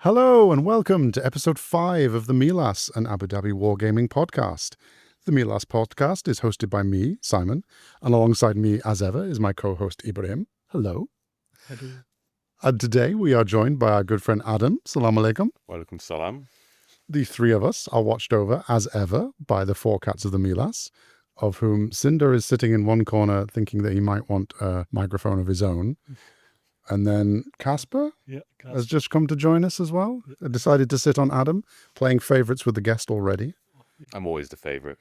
Hello and welcome to episode 5 of the Meelas, an Abu Dhabi wargaming podcast. The Meelas podcast is hosted by me, Simon, and alongside me, as ever, is my co-host Ibrahim. Hello. Hello. And today we are joined by our good friend Adam. Salam alaikum. Walaikum salam. The three of us are watched over, as ever, by the four cats of the Meelas, of whom Cinder is sitting in one corner thinking that he might want a microphone of his own. And then Casper has just come to join us as well. Decided to sit on Adam, playing favourites with the guest already. I'm always the favourite.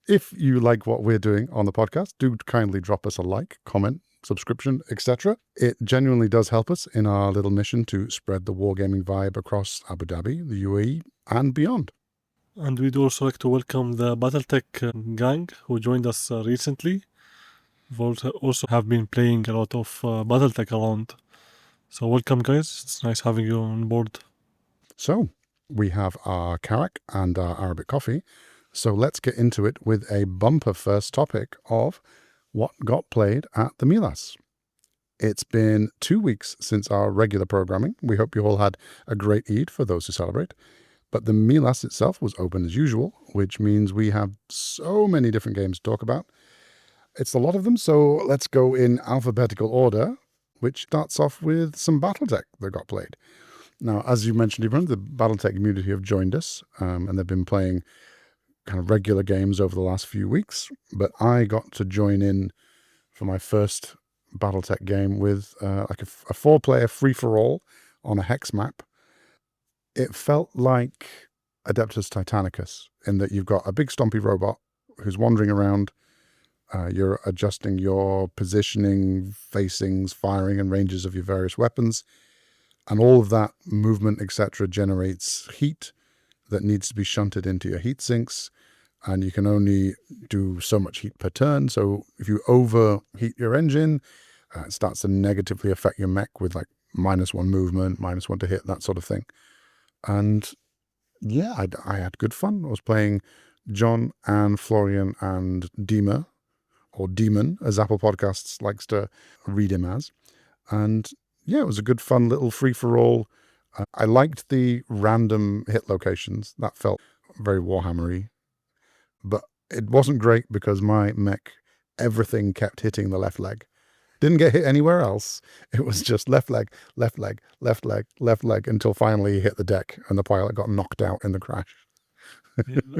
If you like what we're doing on the podcast, do kindly drop us a like, comment, subscription, etc. It genuinely does help us in our little mission to spread the wargaming vibe across Abu Dhabi, the UAE, and beyond. And we'd also like to welcome the Battletech gang who joined us recently. We also have been playing a lot of Battletech around. So welcome, guys. It's nice having you on board. So, we have our karak and our Arabic coffee. So let's get into it with a bumper first topic of what got played at the Meelas. It's been 2 weeks since our regular programming. We hope you all had a great Eid for those who celebrate. But the Meelas itself was open as usual, which means we have so many different games to talk about. It's a lot of them, so let's go in alphabetical order, which starts off with some Battletech that got played. Now, as you mentioned, Ibrahim, the Battletech community have joined us, and they've been playing kind of regular games over the last few weeks. But I got to join in for my first Battletech game with like a 4-player free-for-all on a hex map. It felt like Adeptus Titanicus in that you've got a big stompy robot who's wandering around. You're adjusting your positioning, facings, firing, and ranges of your various weapons. And all of that movement, etc., generates heat that needs to be shunted into your heat sinks. And you can only do so much heat per turn. So if you overheat your engine, it starts to negatively affect your mech with like -1 movement, -1 to hit, that sort of thing. And yeah, I had good fun. I was playing John and Florian and Dima, or Demon, as Apple Podcasts likes to read him as. And yeah, it was a good, fun little free-for-all. I liked the random hit locations. That felt very Warhammer-y. But it wasn't great because my mech, everything kept hitting the left leg. Didn't get hit anywhere else. It was just left leg, left leg, left leg, left leg, until finally he hit the deck and the pilot got knocked out in the crash.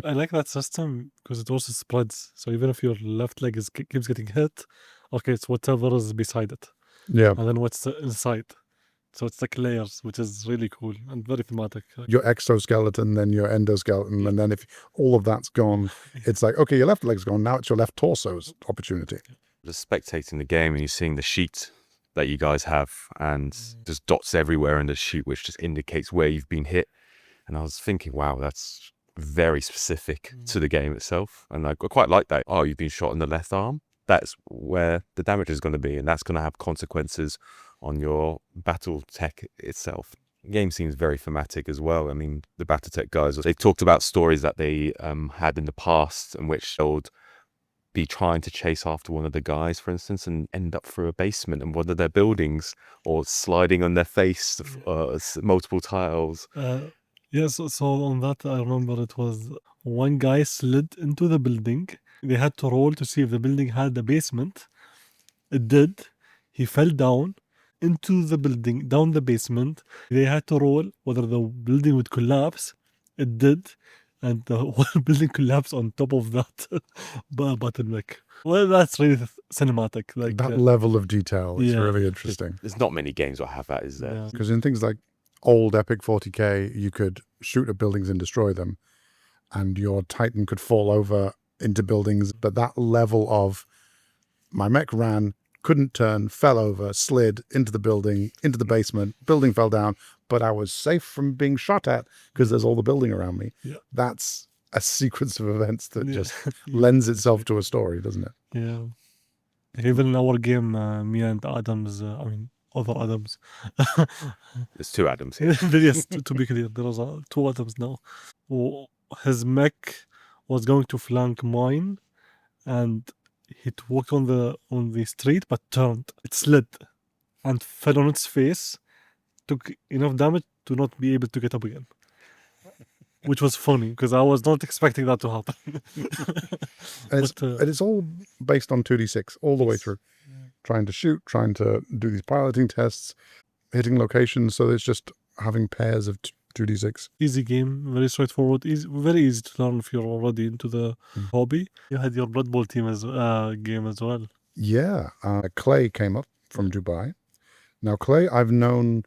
I like that system because it also spreads. So even if your left leg keeps getting hit, okay, it's whatever is beside it. Yeah. And then what's inside. So it's like layers, which is really cool and very thematic. Your exoskeleton, then your endoskeleton, and then if all of that's gone, it's like, okay, your left leg's gone, now it's your left torso's opportunity. Just spectating the game and you're seeing the sheet that you guys have and there's dots everywhere in the sheet which just indicates where you've been hit. And I was thinking, wow, that's very specific to the game itself. And I quite like that. Oh, you've been shot in the left arm. That's where the damage is going to be, and that's going to have consequences on your Battletech itself. The game seems very thematic as well. I mean, the Battletech guys, they've talked about stories that they had in the past in which they'll be trying to chase after one of the guys, for instance, and end up through a basement in one of their buildings, or sliding on their face multiple tiles. Yes, so on that, I remember it was one guy slid into the building. They had to roll to see if the building had a basement. It did. He fell down into the building, down the basement. They had to roll whether the building would collapse. It did. And the whole building collapsed on top of that bottleneck. Well, that's really cinematic. Like that level of detail is really interesting. There's not many games that have that, is there? Because in things like old Epic 40k, you could shoot at buildings and destroy them, and your Titan could fall over into buildings. But that level of my mech ran, couldn't turn, fell over, slid into the building, into the basement, building fell down, but I was safe from being shot at because there's all the building around me. Yeah. That's a sequence of events that just lends itself to a story, doesn't it? Yeah. Even in our game, me and Adams, other Adams. There's 2 Adams here. Yes, to be clear, there are 2 Adams now. His mech was going to flank mine, and it walked on the street, but turned. It slid and fell on its face, took enough damage to not be able to get up again. Which was funny, because I was not expecting that to happen. And But, it's all based on 2d6 all the way yes. through. Trying to shoot, trying to do these piloting tests, hitting locations. So it's just having pairs of 2d6. Easy game, very straightforward, very easy to learn if you're already into the hobby. You had your Blood Bowl team game as well. Yeah. Clay came up from Dubai. Now, Clay, I've known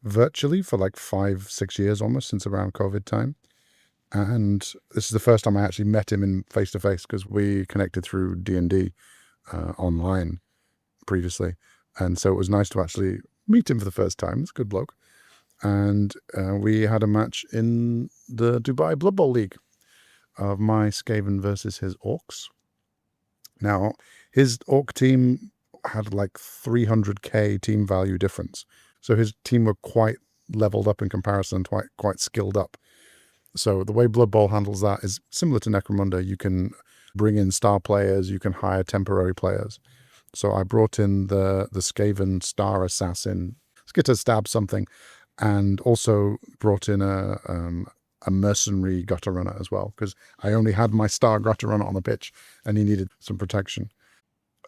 virtually for like 5-6 years almost, since around COVID time. And this is the first time I actually met him in face-to-face, because we connected through D&D online previously. And so it was nice to actually meet him for the first time. He's a good bloke. And we had a match in the Dubai Blood Bowl League of my Skaven versus his orcs. Now, his orc team had like 300k team value difference. So his team were quite leveled up in comparison, quite skilled up. So the way Blood Bowl handles that is similar to Necromunda. You can bring in star players, you can hire temporary players. So I brought in the Skaven star assassin, let's get to stab something, and also brought in a mercenary gutter runner as well, because I only had my star gutter runner on the pitch and he needed some protection.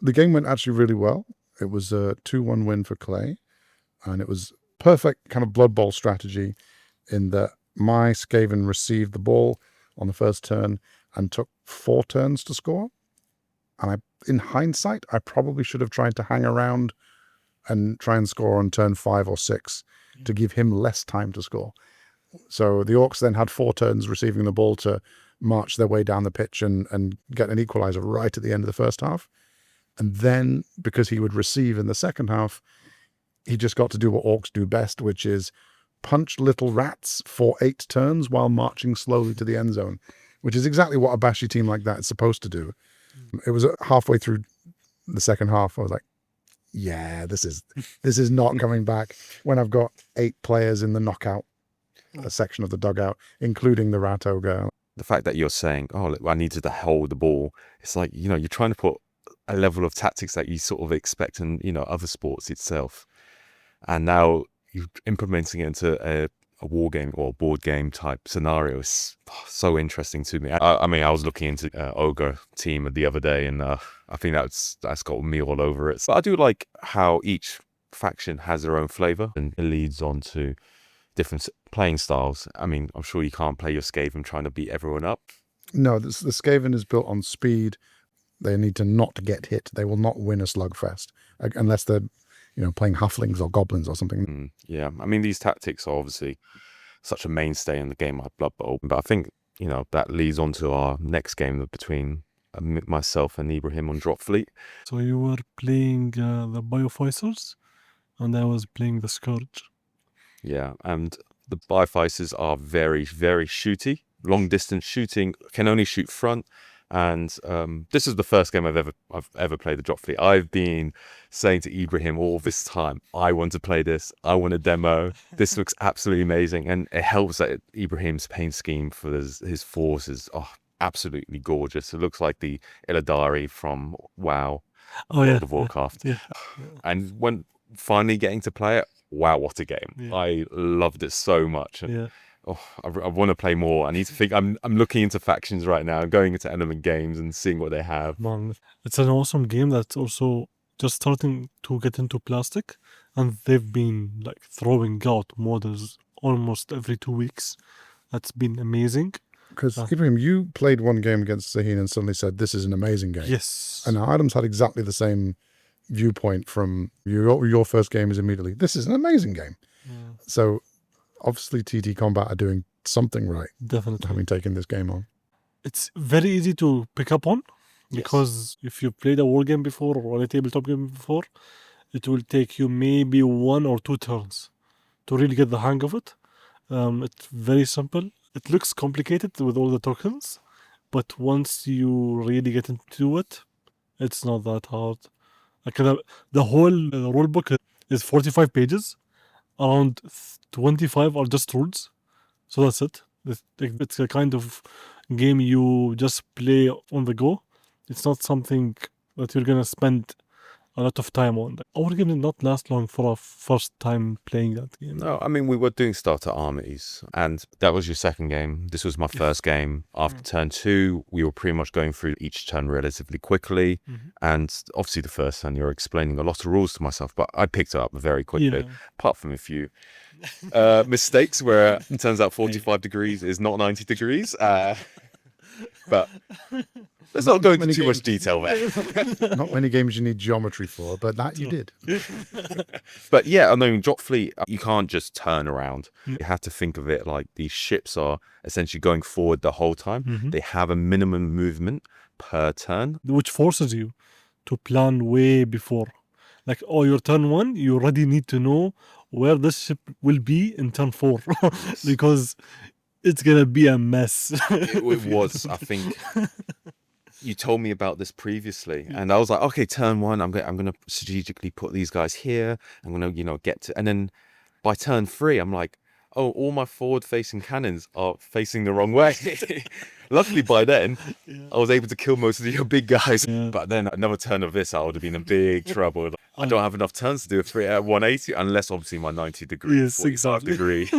The game went actually really well. It was a 2-1 win for Clay, and it was perfect kind of Blood Bowl strategy in that my Skaven received the ball on the first turn and took 4 turns to score. And in hindsight, I probably should have tried to hang around and try and score on turn 5 or 6 to give him less time to score. So the Orcs then had 4 turns receiving the ball to march their way down the pitch and get an equalizer right at the end of the first half. And then, because he would receive in the second half, he just got to do what Orcs do best, which is punch little rats for 8 turns while marching slowly to the end zone, which is exactly what a bashy team like that is supposed to do. It was halfway through the second half, I was like, yeah, this is not coming back when I've got 8 players in the knockout section of the dugout, including the rat ogre. The fact that you're saying, oh, look, I needed to hold the ball, it's like, you're trying to put a level of tactics that you sort of expect in, other sports itself. And now you're implementing it into a war game or board game type scenario. Is so interesting to me. I mean, I was looking into Ogre team the other day, and I think that's got me all over it. But I do like how each faction has their own flavor, and it leads on to different playing styles. I mean, I'm sure you can't play your Skaven trying to beat everyone up. No, the Skaven is built on speed. They need to not get hit. They will not win a slugfest unless they're playing halflings or goblins or something. Yeah, I mean, these tactics are obviously such a mainstay in the game like Blood Bowl, but I think that leads on to our next game between myself and Ibrahim on DropFleet. So you were playing the Bioficers, and I was playing the Scourge. Yeah, and the Bioficers are very, very shooty, long distance shooting, can only shoot front. And this is the first game I've ever played the DropFleet. I've been saying to Ibrahim all this time, I want to play this. I want a demo. This looks absolutely amazing. And it helps that Ibrahim's paint scheme for his force is absolutely gorgeous. It looks like the Illidari from WoW, World of Warcraft. Yeah. And when finally getting to play it, wow, what a game. Yeah. I loved it so much. Yeah. I want to play more. I need to think. I'm looking into factions right now, going into Element Games and seeing what they have. Man, it's an awesome game that's also just starting to get into plastic, and they've been like throwing out models almost every 2 weeks. That's been amazing. Because Ibrahim, you played one game against Zaheen and suddenly said, this is an amazing game. Yes. And Adam's had exactly the same viewpoint from your first game is immediately, this is an amazing game. Yeah. So obviously TT Combat are doing something right, Definitely. having taken this game on. It's very easy to pick up on, because if you've played a war game before or a tabletop game before, it will take you maybe 1 or 2 turns to really get the hang of it. It's very simple. It looks complicated with all the tokens, but once you really get into it, it's not that hard. Like the whole rule book is 45 pages. Around 25 are just rules. So that's it. It's a kind of game you just play on the go. It's not something that you're going to spend a lot of time on. Our game did not last long for a first time playing that game. No, I mean, we were doing starter armies, and that was your second game. This was my first game. After turn 2, we were pretty much going through each turn relatively quickly. And obviously, the first turn, you're explaining a lot of rules to myself, but I picked it up very quickly, apart from a few mistakes where it turns out 45 degrees is not 90 degrees. But let's not go into too much detail there. Not many games you need geometry for, but that you did. But yeah, I mean, DropFleet, you can't just turn around. You have to think of it like these ships are essentially going forward the whole time. They have a minimum movement per turn. Which forces you to plan way before. Like, your turn 1, you already need to know where this ship will be in turn 4. Because it's going to be a mess. It was, I think... You told me about this previously, and I was like, okay, turn 1, I'm going to strategically put these guys here. I'm going to, get to, and then by turn 3, I'm like, oh, all my forward-facing cannons are facing the wrong way. Luckily, by then, I was able to kill most of your big guys. But then another turn of this, I would have been in big trouble. I don't have enough turns to do a 3 at 180, unless obviously my 90 degree, Yes, 45 exactly. degree.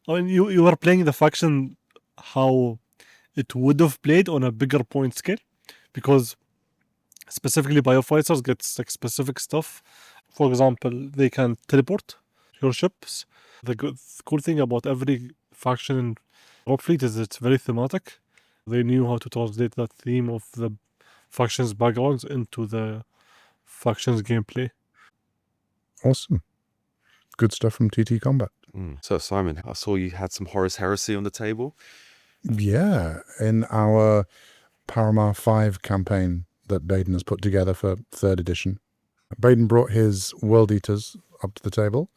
I mean, you were playing the faction how it would have played on a bigger point scale, because specifically biofighters gets like specific stuff. For example, they can teleport your ships. The cool thing about every faction in DropFleet is it's very thematic. They knew how to translate that theme of the faction's backgrounds into the faction's gameplay. Awesome. Good stuff from TT Combat. So, Simon, I saw you had some Horus Heresy on the table. Yeah, in our Paramar 5 campaign that Baden has put together for 3rd edition. Baden brought his World Eaters up to the table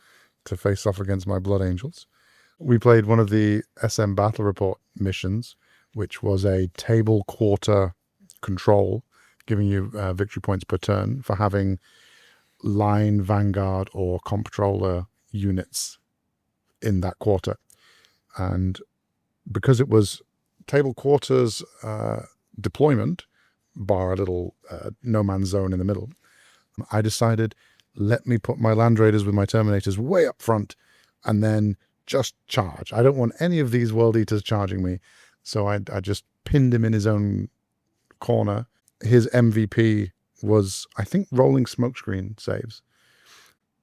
to face off against my Blood Angels. We played one of the SM Battle Report missions, which was a table quarter control, giving you victory points per turn for having line, vanguard, or comptroller units in that quarter. And because it was table quarters deployment, bar a little no man's zone in the middle, I decided, let me put my Land Raiders with my Terminators way up front and then just charge. I don't want any of these World Eaters charging me. So I just pinned him in his own corner. His MVP was, I think, rolling smokescreen saves.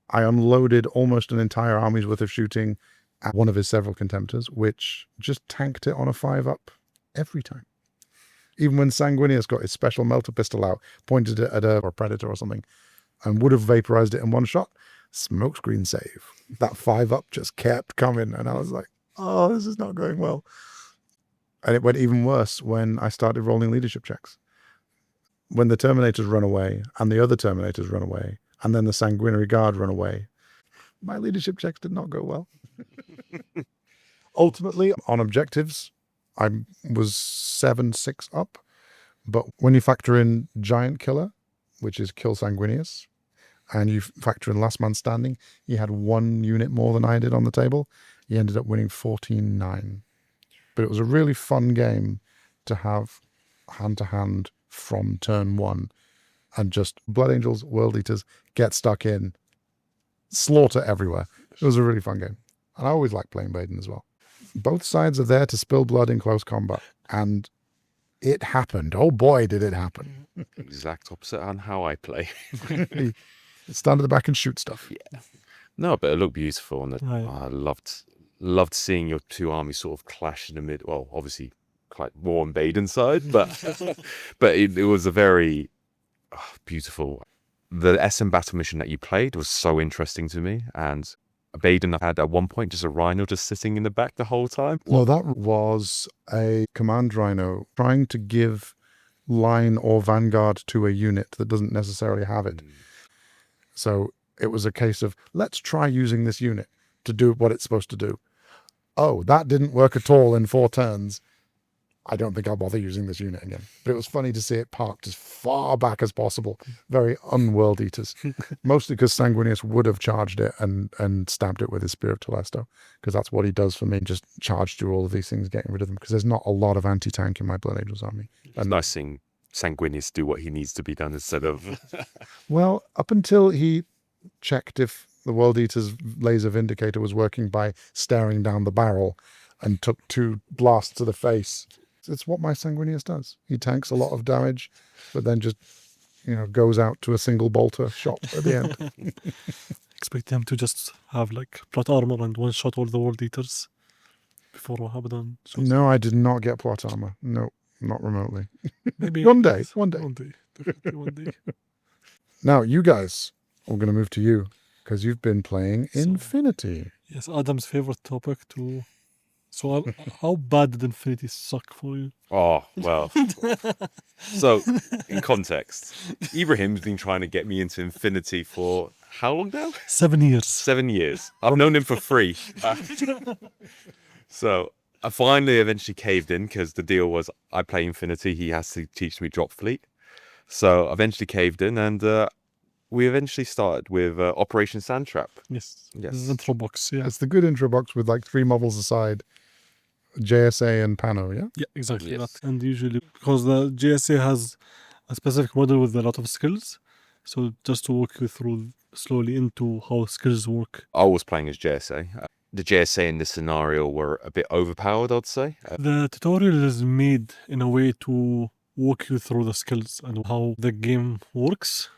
I unloaded almost an entire army's worth of shooting at one of his several contemptors, which just tanked it on a 5-up every time. Even when Sanguinius got his special melter pistol out, pointed it at a predator or something, and would have vaporized it in one shot, smokescreen save. That 5-up just kept coming, and I was like, oh, this is not going well. And it went even worse when I started rolling leadership checks. When the Terminators run away, and the other Terminators run away, and then the Sanguinary Guard run away, my leadership checks did not go well. Ultimately, on objectives, I was 7-6 up. But when you factor in Giant Killer, which is kill Sanguinius, and you factor in Last Man Standing, he had 1 unit more than I did on the table. He ended up winning 14-9. But it was a really fun game to have hand-to-hand from turn 1, and just Blood Angels, World Eaters, get stuck in, slaughter everywhere. It was a really fun game. And I always like playing Baden as well. Both sides are there to spill blood in close combat. And it happened. Oh boy, did it happen. Exact opposite on how I play. Stand at the back and shoot stuff. Yeah. No, but it looked beautiful. And I loved seeing your two armies sort of clash in the mid. Well, obviously, quite more on Baden's side, but but it was a very beautiful. The SM battle mission that you played was so interesting to me, and Baden had at one point just a rhino just sitting in the back the whole time. Well, that was a command rhino trying to give line or vanguard to a unit that doesn't necessarily have it. So it was a case of, let's try using this unit to do what it's supposed to do. Oh, that didn't work at all in 4 turns. I don't think I'll bother using this unit again. But it was funny to see it parked as far back as possible. Very un-World Eaters. Mostly because Sanguinius would have charged it and stabbed it with his Spear of Telesto. Because that's what he does for me. Just charge through all of these things, getting rid of them. Because there's not a lot of anti-tank in my Blood Angels army. It's nice seeing Sanguinius do what he needs to be done instead of... Well, up until he checked if the World Eater's laser vindicator was working by staring down the barrel and took 2 blasts to the face. It's what my Sanguinius does. He tanks a lot of damage, but then just, goes out to a single bolter shot at the end. Expect him to just have like plot armor and one shot all the World Eaters before Abaddon. No, I did not get plot armor. No, not remotely. Maybe One day. Definitely one day. Now, you guys, I'm going to move to you because you've been playing So- Infinity. Yes, Adam's favorite topic too. So how bad did Infinity suck for you? Oh, well. So, in context, Ibrahim's been trying to get me into Infinity for how long now? 7 years. 7 years. I've known him for 3. So, I finally eventually caved in because the deal was I play Infinity, he has to teach me DropFleet. So, I eventually caved in and we eventually started with Operation Sandtrap. Yes. Yes. This is intro box, yeah. It's the good intro box with like 3 models aside. JSA and Pano, yeah? Yeah, exactly Yes. that. And usually, because the GSA has a specific model with a lot of skills, so just to walk you through slowly into how skills work. I was playing as JSA. The JSA in this scenario were a bit overpowered, I'd say. The tutorial is made in a way to walk you through the skills and how the game works.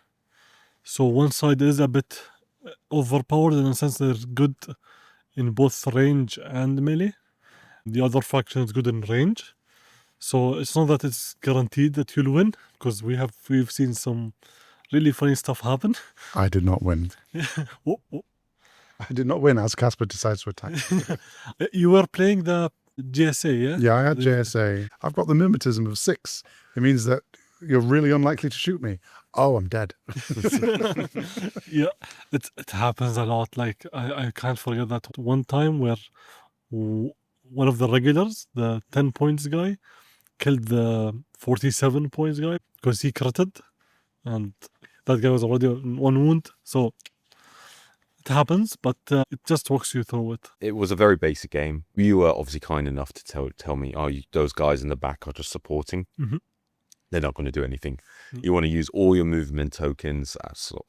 So one side is a bit overpowered in the sense they're good in both range and melee. The other faction is good in range. So it's not that it's guaranteed that you'll win, because we've seen some really funny stuff happen. I did not win. Oh, oh. I did not win as Casper decides to attack. You were playing the GSA, yeah? Yeah, I had JSA. I've got the mimetism of 6. It means that you're really unlikely to shoot me. Oh, I'm dead. Yeah, it happens a lot. Like I can't forget that one time where one of the regulars, the 10 points guy, killed the 47 points guy because he critted, and that guy was already on 1 wound. So it happens, but it just walks you through it. It was a very basic game. You were obviously kind enough to tell me, those guys in the back are just supporting. Mhm. They're not going to do anything. Mm. You want to use all your movement tokens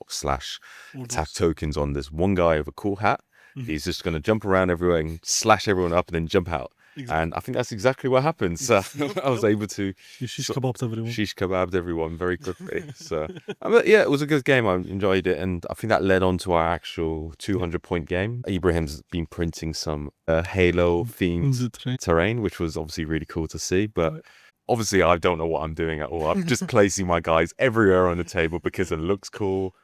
slash All attack those- tokens on this one guy with a cool hat. Mhm. He's just going to jump around everywhere and slash everyone up and then jump out. Exactly. And I think that's exactly what happened. So I was able to You shish so- kebabbed everyone. shish kebabbed everyone very quickly. So but yeah, it was a good game. I enjoyed it, and I think that led on to our actual 200-point game. Ibrahim's been printing some Halo themed Is it right? terrain, which was obviously really cool to see. But Right. obviously, I don't know what I'm doing at all. I'm just placing my guys everywhere on the table because it looks cool.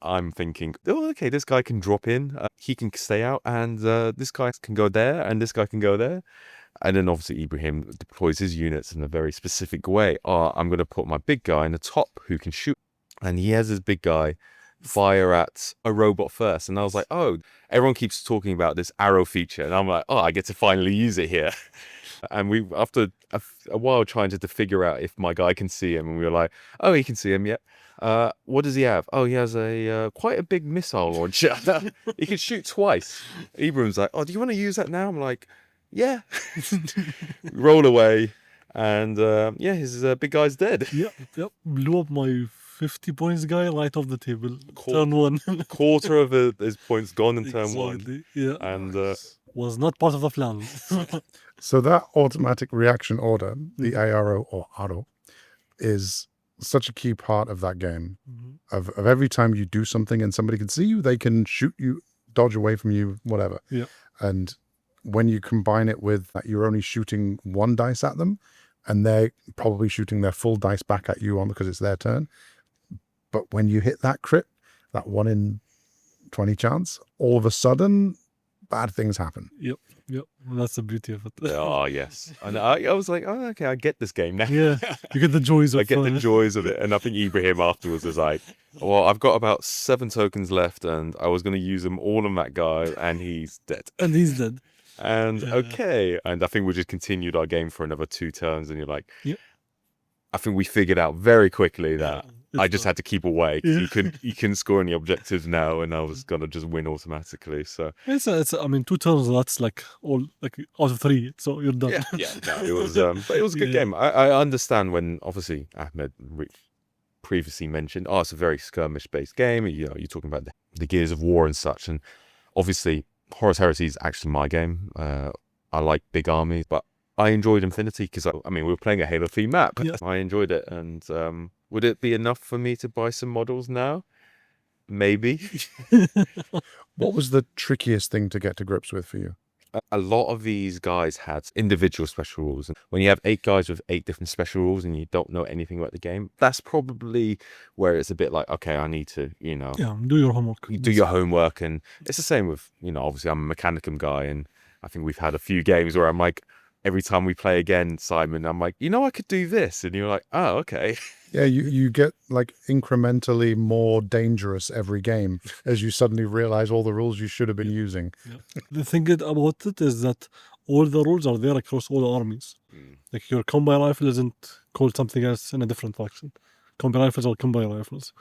I'm thinking, oh, okay, this guy can drop in, he can stay out, and this guy can go there, and this guy can go there. And then obviously Ibrahim deploys his units in a very specific way. I'm going to put my big guy in the top who can shoot. And he has his big guy fire at a robot first. And I was like, oh, everyone keeps talking about this arrow feature. And I'm like, oh, I get to finally use it here. And we, after a while trying to figure out if my guy can see him, and we were like, oh, he can see him, yeah. What does he have? Oh, he has a quite a big missile launcher. He can shoot twice. Ibrahim's like, oh, do you want to use that now? I'm like, yeah. Roll away, and yeah, his big guy's dead. Yep. Blew up my 50 points guy right off the table. Cool. Turn 1. Quarter of his points gone in turn 1, Exactly. Yeah. and Was not part of the plan. So that automatic reaction order, the ARO or ARO, is such a key part of that game. Mhm. Of every time you do something and somebody can see you, they can shoot you, dodge away from you, whatever. Yeah. And when you combine it with that you're only shooting 1 dice at them, and they're probably shooting their full dice back at you on because it's their turn. But when you hit that crit, that 1 in 20 chance, all of a sudden, bad things happen. Yep. That's the beauty of it. oh yes, and I was like, oh okay, I get this game now. Yeah. You get the joys of I get the it. joys of it. And I think Ibrahim afterwards was like, well, I've got about 7 tokens left, and I was going to use them all on that guy, and he's dead. And he's dead. And Yeah. okay, and I think we just continued our game for another 2 turns, and you're like, Yep. I think we figured out very quickly that I just had to keep away. 'Cause Yeah. you couldn't score any objectives now, and I was gonna just win automatically. So It's I mean, 2 turns, that's like all, like out of 3, so you're done. yeah, no, it was but it was a good Yeah. game. I understand when obviously Ahmed previously mentioned, oh, it's a very skirmish based game. You know, you're talking about the Gears of War and such, and obviously Horus Heresy is actually my game. I like big armies, but I enjoyed Infinity because I mean we were playing a Halo 3 map. Yeah. I enjoyed it, and would it be enough for me to buy some models now? Maybe. What was the trickiest thing to get to grips with for you? A lot of these guys had individual special rules, and when you have 8 guys with 8 different special rules and you don't know anything about the game, that's probably where it's a bit like, okay, I need to, you know, Yeah, do your homework. you do your homework. And it's the same with, you know, obviously I'm a Mechanicum guy, and I think we've had a few games where I'm like, every time we play again, Simon, I'm like, you know, I could do this, and you're like, oh, okay. Yeah, you get like incrementally more dangerous every game as you suddenly realize all the rules you should have been using. The thing about it is that all the rules are there across all armies. Like your combi rifle isn't called something else in a different faction. Combi rifles are combi rifles.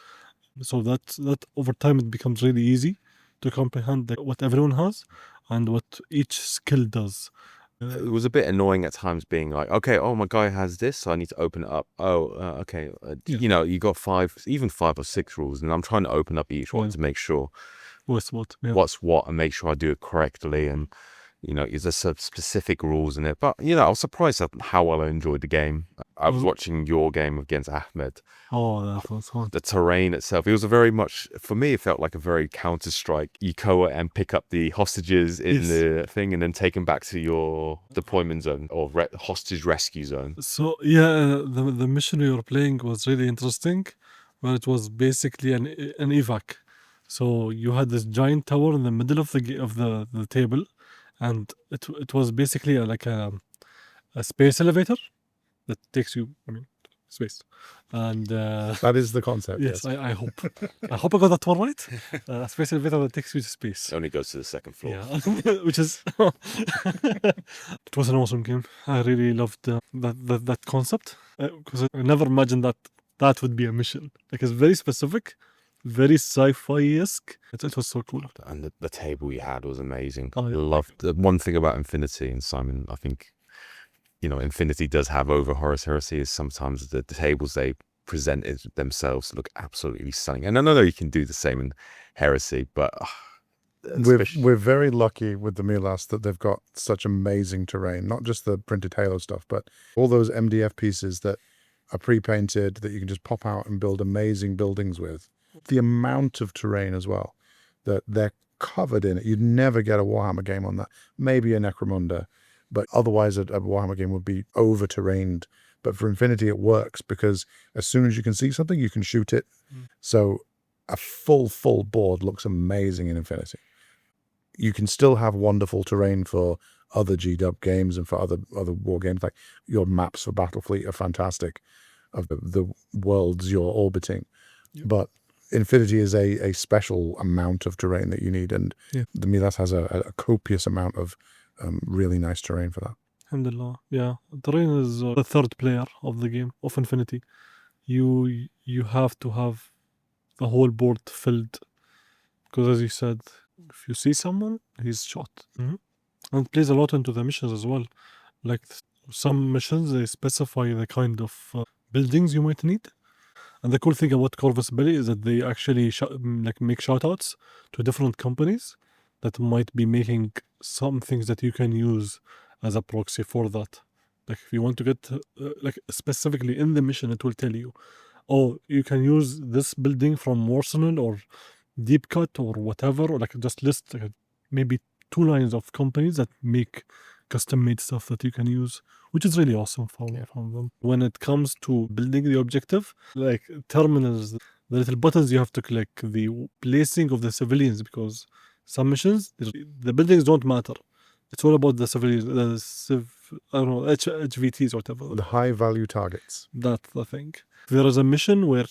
So that over time it becomes really easy to comprehend what everyone has and what each skill does. It was a bit annoying at times being like, okay, oh, my guy has this, so I need to open it up. Oh, okay. Yeah. You know, you got 5 or 6 rules, and I'm trying to open up each one Yeah. to make sure What's what? Yeah. what's what and make sure I do it correctly. And, you know, there's some specific rules in it. But, you know, I was surprised at how well I enjoyed the game. I was watching your game against Ahmed. Oh, that was fun. The terrain itself, it was a very much, for me, it felt like a very Counter-Strike. You go and pick up the hostages in Yes. the thing and then take them back to your deployment zone or hostage rescue zone. So yeah, the mission we were playing was really interesting, where it was basically an evac. So you had this giant tower in the middle of the table, and it was basically like a space elevator that takes you, I mean, space. And That is the concept. yes, I hope I got that one right. A space elevator that takes you to space. It only goes to the 2nd floor. Yeah, which is it was an awesome game. I really loved that concept because I never imagined that would be a mission. Like it's very specific, very sci-fi-esque. It was so cool. And the table you had was amazing. Oh, yeah. I loved the one thing about Infinity, and Simon, I think, you know, Infinity does have over Horus Heresy, is sometimes the tables they presented themselves look absolutely stunning. And I know you can do the same in Heresy, but We're very lucky with the Meelas that they've got such amazing terrain, not just the printed Halo stuff, but all those MDF pieces that are pre-painted that you can just pop out and build amazing buildings with. The amount of terrain as well, that they're covered in it. You'd never get a Warhammer game on that. Maybe a Necromunda, but otherwise a Warhammer game would be over-terrained. But for Infinity, it works because as soon as you can see something, you can shoot it. So a full board looks amazing in Infinity. You can still have wonderful terrain for other GW games and for other war games. Like your maps for Battlefleet are fantastic of the worlds you're orbiting. Yep. But Infinity is a special amount of terrain that you need, and Yeah. the Meelas has a copious amount of really nice terrain for that. Alhamdulillah. Yeah, terrain is the third player of the game of Infinity. You have to have the whole board filled because, as you said, if you see someone, he's shot. And it plays a lot into the missions as well. Like some missions, they specify the kind of buildings you might need. And the cool thing about Corvus Belli is that they actually make shoutouts to different companies that might be making some things that you can use as a proxy for that. Like if you want to get like specifically in the mission, it will tell you, oh, you can use this building from Arsenal or Deep Cut or whatever, or like just list maybe 2 lines of companies that make custom-made stuff that you can use, which is really awesome from them. When it comes to building the objective, like terminals, the little buttons you have to click, the placing of the civilians, because some missions, the buildings don't matter. It's all about the civilians, I don't know, HVTs or whatever. The high value targets. That's the thing. There is a mission where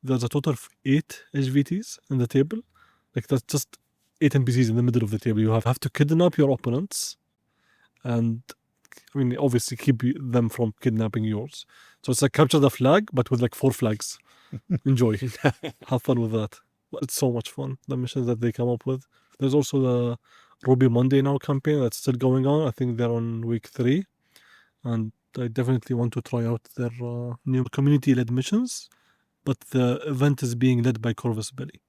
there's a total of 8 HVTs in the table. Like that's just 8 NPCs in the middle of the table. You have to kidnap your opponents and, I mean, obviously keep them from kidnapping yours. So it's like capture the flag, but with like 4 flags. enjoy. Have fun with that. It's so much fun, the missions that they come up with. There's also the Ruby Monday now campaign that's still going on. I think they're on week 3. And I definitely want to try out their new community-led missions. But the event is being led by Corvus Belly.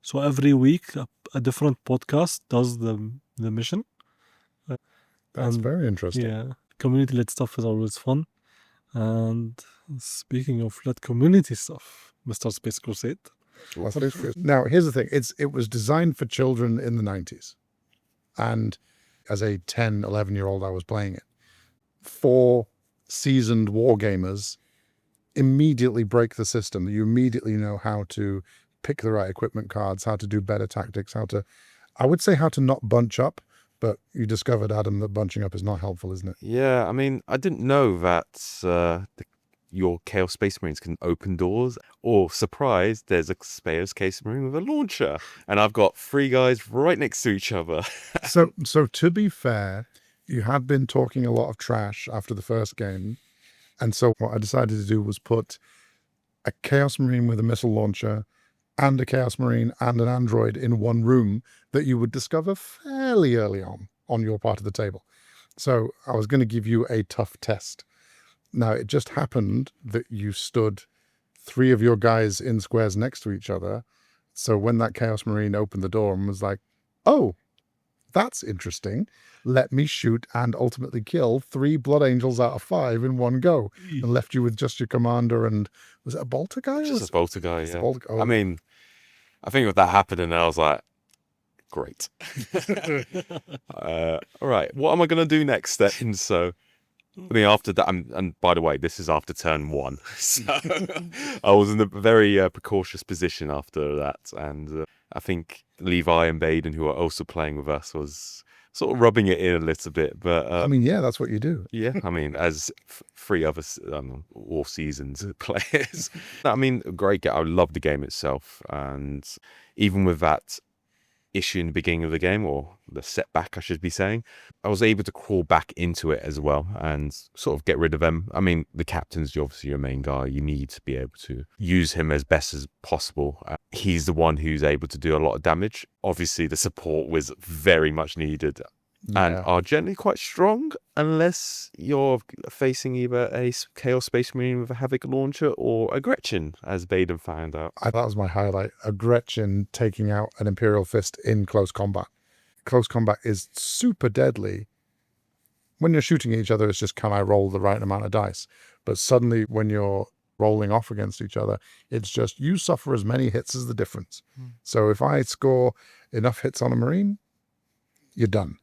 So every week, a different podcast does the mission. That's And, very interesting. Yeah, community-led stuff is always fun. And speaking of led community stuff, Mr. Space Crusade. Now, here's the thing. It was designed for children in the 90s. And as a 10, 11-year-old, I was playing it. 4 seasoned wargamers immediately break the system. You immediately know how to pick the right equipment cards, how to do better tactics, how to not bunch up. But you discovered, Adam, that bunching up is not helpful, isn't it? Yeah, I mean, I didn't know that your Chaos Space Marines can open doors. Or, surprise, there's a Space Marine with a launcher. And I've got 3 guys right next to each other. So to be fair, you had been talking a lot of trash after the first game. And so what I decided to do was put a Chaos Marine with a missile launcher and a Chaos Marine and an android in one room that you would discover fairly early on your part of the table. So I was going to give you a tough test. Now, it just happened that you stood 3 of your guys in squares next to each other. So when that Chaos Marine opened the door and was like, oh, that's interesting. Let me shoot and ultimately kill 3 Blood Angels out of 5 in one go, and left you with just your commander and, was it a bolter guy? Just a bolter guy, yeah. Oh. I mean, I think with that happening, I was like, great. All right, what am I going to do next then? So, I mean, after that, and by the way, this is after turn 1. So I was in a very precautious position after that. And I think Levi and Baden, who are also playing with us, was sort of rubbing it in a little bit. But I mean, yeah, that's what you do. Yeah, I mean, as 3 other all seasons players. I mean, great game. I love the game itself. And even with that issue in the beginning of the game, or the setback I should be saying, I was able to crawl back into it as well and sort of get rid of them. I mean, the captain's obviously your main guy. You need to be able to use him as best as possible. He's the one who's able to do a lot of damage. Obviously the support was very much needed and are generally quite strong unless you're facing either a Chaos Space Marine with a Havoc launcher or a Gretchen, as Baden found out. That was my highlight, a Gretchen taking out an Imperial Fist in close combat. Close combat is super deadly. When you're shooting at each other, it's just, can I roll the right amount of dice? But suddenly when you're rolling off against each other, it's just, you suffer as many hits as the difference. So if I score enough hits on a Marine, you're done.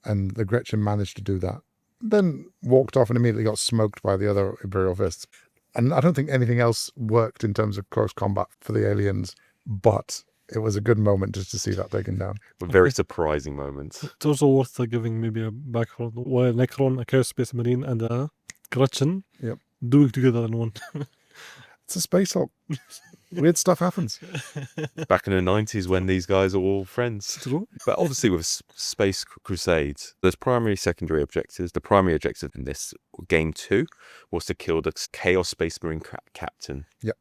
And the Gretchen managed to do that. Then walked off and immediately got smoked by the other Imperial Fists. And I don't think anything else worked in terms of close combat for the aliens, but it was a good moment just to see that taken down. A very surprising moment. It's also worth giving maybe a background where Necron, a Chaos Space Marine, and a Gretchen doing together in one. It's a Space Hulk. Weird stuff happens. Back in the 90s when these guys are all friends. True. But obviously with Space Crusade, there's primary, secondary objectives. The primary objective in this game 2 was to kill the Chaos Space Marine captain. Yep.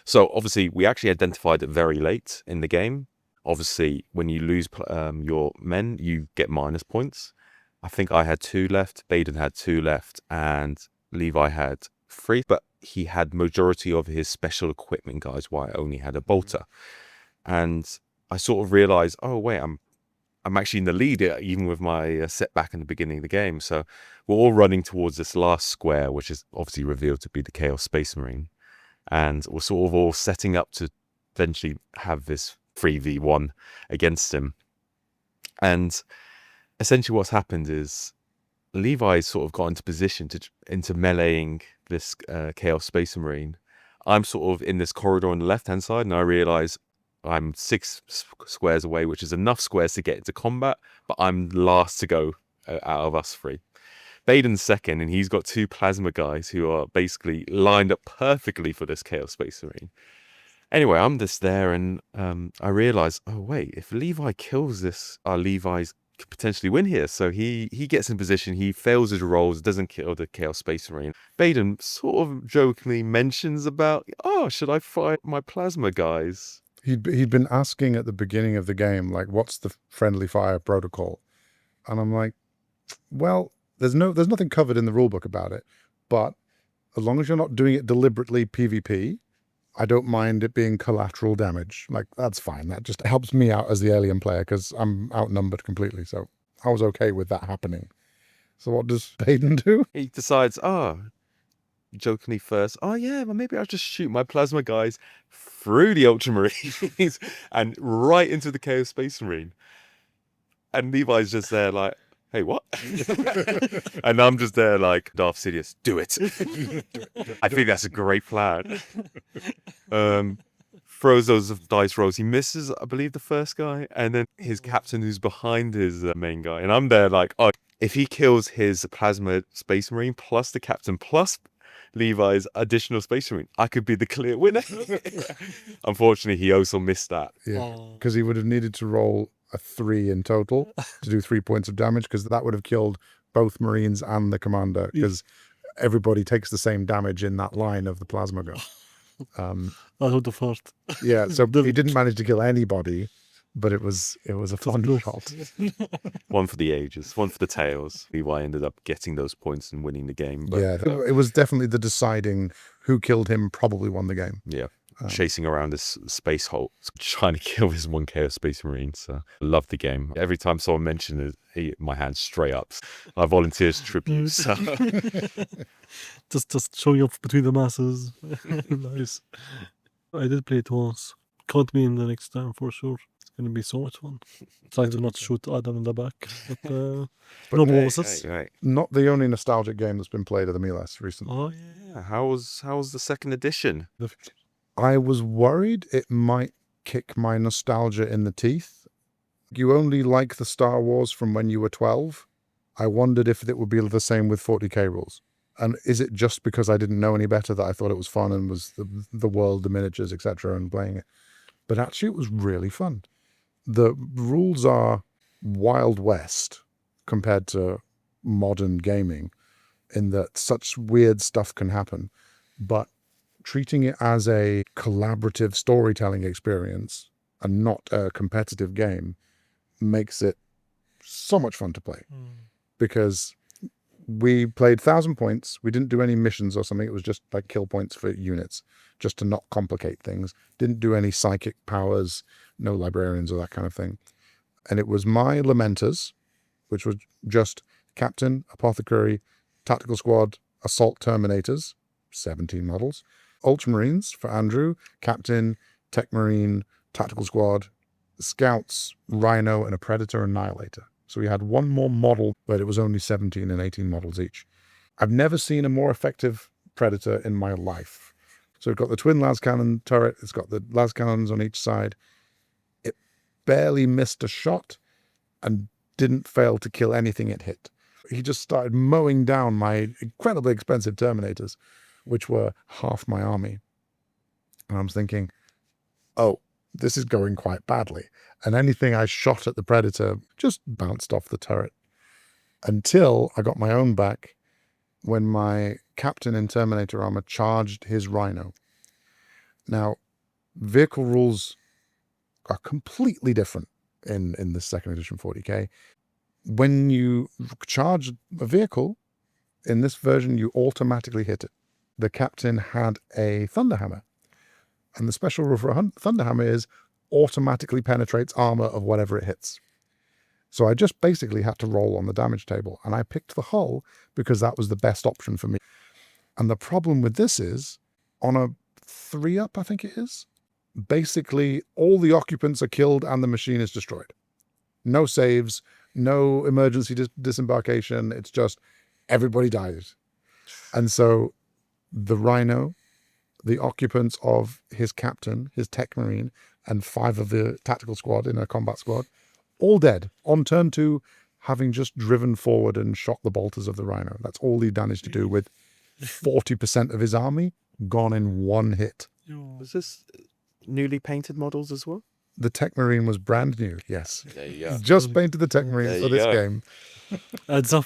So obviously we actually identified it very late in the game. Obviously when you lose your men, you get minus points. I think I had 2 left, Baden had 2 left, and Levi had 3. But he had majority of his special equipment guys, while I only had a bolter. And I sort of realized, oh wait, I'm actually in the lead even with my setback in the beginning of the game. So we're all running towards this last square, which is obviously revealed to be the Chaos Space Marine. And we're sort of all setting up to eventually have this 3v1 against him. And essentially what's happened is Levi's sort of got into position into meleeing this Chaos Space Marine. I'm sort of in this corridor on the left-hand side, and I realise I'm 6 squares away, which is enough squares to get into combat, but I'm last to go out of us 3. Baden's second, and he's got 2 plasma guys who are basically lined up perfectly for this Chaos Space Marine. Anyway, I'm just there, and I realise, oh wait, if Levi kills this Levi's could potentially win here. So he gets in position, he fails his rolls, doesn't kill the Chaos Space Marine. Baden sort of jokingly mentions about, oh, should I fight my plasma guys? He'd been asking at the beginning of the game, like, what's the friendly fire protocol? And I'm like, well, there's nothing covered in the rulebook about it, but as long as you're not doing it deliberately PvP, I don't mind it being collateral damage. Like, that's fine. That just helps me out as the alien player because I'm outnumbered completely. So I was okay with that happening. So what does Baden do? He decides, jokingly first, oh yeah, well maybe I'll just shoot my plasma guys through the Ultramarines and right into the Chaos Space Marine. And Levi's just there like, hey, what? And I'm just there like, Darth Sidious, do it. I think that's a great plan. Throws those dice rolls. He misses, I believe, the first guy. And then his captain who's behind his main guy. And I'm there like, oh, if he kills his plasma Space Marine plus the captain plus Levi's additional Space Marine, I could be the clear winner. Unfortunately, he also missed that. Yeah, because he would have needed to roll a 3 in total to do 3 points of damage, because that would have killed both Marines and the commander, because everybody takes the same damage in that line of the plasma gun. I heard the first. Yeah, so he didn't manage to kill anybody, but it was a fun shot. One for the ages, one for the tails. Levi ended up getting those points and winning the game. But Yeah, it was definitely the deciding who killed him probably won the game. yeah, chasing around this space hole, trying to kill this one Chaos Space Marine. So I love the game. Every time someone mentioned it, my hand straight up. I volunteer as tribute. So. just showing up between the masses. Nice. I did play it once. Count me in the next time for sure. It's going to be so much fun. Trying to not shoot Adam in the back. But no bosses. Right. Not the only nostalgic game that's been played at the Meelas recently. Oh, yeah. Yeah, how was the second edition? I was worried it might kick my nostalgia in the teeth. You only like the Star Wars from when you were 12. I wondered if it would be the same with 40k rules. And is it just because I didn't know any better that I thought it was fun and was the world, the miniatures, etc., and playing it? But actually, it was really fun. The rules are Wild West compared to modern gaming, in that such weird stuff can happen. But treating it as a collaborative storytelling experience and not a competitive game makes it so much fun to play. Because we played 1,000 points. We didn't do any missions or something. It was just like kill points for units, just to not complicate things. Didn't do any psychic powers, no librarians or that kind of thing. And it was my Lamenters, which was just Captain, Apothecary, Tactical Squad, Assault Terminators, 17 models, Ultramarines for Andrew, Captain, Tech Marine, Tactical Squad, Scouts, Rhino, and a Predator Annihilator. So we had one more model, but it was only 17 and 18 models each. I've never seen a more effective Predator in my life. So it's got the twin las cannon turret. It's got the las cannons on each side. It barely missed a shot and didn't fail to kill anything it hit. He just started mowing down my incredibly expensive Terminators, which were half my army. And I was thinking, oh, this is going quite badly. And anything I shot at the Predator just bounced off the turret. Until I got my own back when my Captain in Terminator armor charged his Rhino. Now, vehicle rules are completely different in the second edition 40k. When you charge a vehicle, in this version, you automatically hit it. The Captain had a Thunderhammer. And the special rule for a Thunderhammer is automatically penetrates armor of whatever it hits. So I just basically had to roll on the damage table. And I picked the hull because that was the best option for me. And the problem with this is, on a 3-up, I think it is, basically all the occupants are killed and the machine is destroyed. No saves, no emergency disembarkation. It's just everybody dies. And so the Rhino, the occupants of his captain, his tech marine, and 5 of the tactical squad in a combat squad, all dead on turn 2, having just driven forward and shot the bolters of the Rhino. That's all he managed to do with 40% of his army gone in one hit. Was this newly painted models as well? The Tech Marine was brand new. Yes. There you go. Just painted the Tech Marine There for you this go. game. Adds up.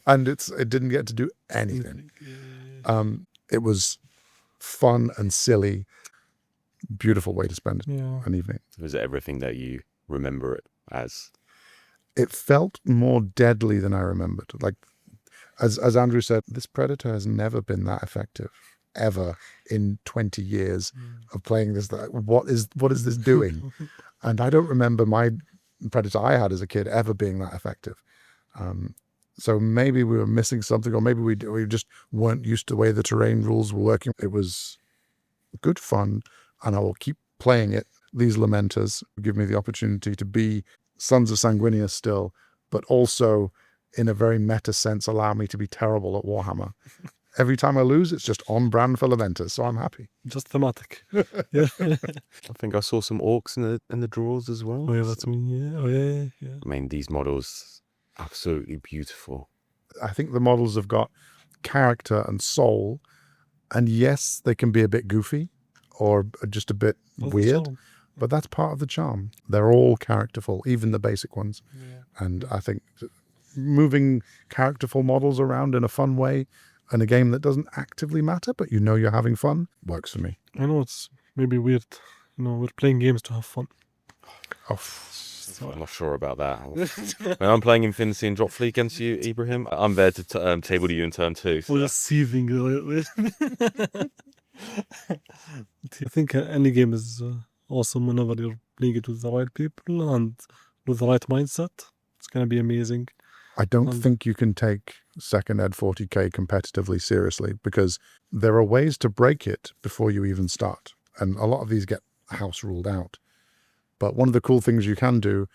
And it didn't get to do anything. It was fun and silly. Beautiful way to spend Yeah. an evening. Was it everything that you remember it as? It felt more deadly than I remembered. Like, as Andrew said, this Predator has never been that effective, ever, in 20 years of playing this. What is this doing? And I don't remember my Predator I had as a kid ever being that effective. So maybe we were missing something, or maybe we just weren't used to the way the terrain rules were working. It was good fun, and I will keep playing it. These Lamenters give me the opportunity to be Sons of Sanguinius still, but also, in a very meta sense, allow me to be terrible at Warhammer. Every time I lose, it's just on brand for Lamenters, so I'm happy. Just thematic. Yeah. I think I saw some orcs in the drawers as well. Oh yeah, that's me. Yeah. Oh yeah. I mean, these models, absolutely beautiful. I think the models have got character and soul, and yes, they can be a bit goofy or just a bit weird, but that's part of the charm. They're all characterful, even the basic ones. Yeah. And I think moving characterful models around in a fun way in a game that doesn't actively matter, but you know you're having fun, works for me. I know it's maybe weird. We're playing games to have fun. Oh, I'm not sure about that. When I'm playing Infinity and DropFleet against you, Ibrahim, I'm there to table you in turn 2. So. We're just seething. I think any game is awesome whenever you're playing it with the right people and with the right mindset. It's going to be amazing. I don't think you can take Second Ed 40k competitively seriously, because there are ways to break it before you even start. And a lot of these get house ruled out. But one of the cool things you can do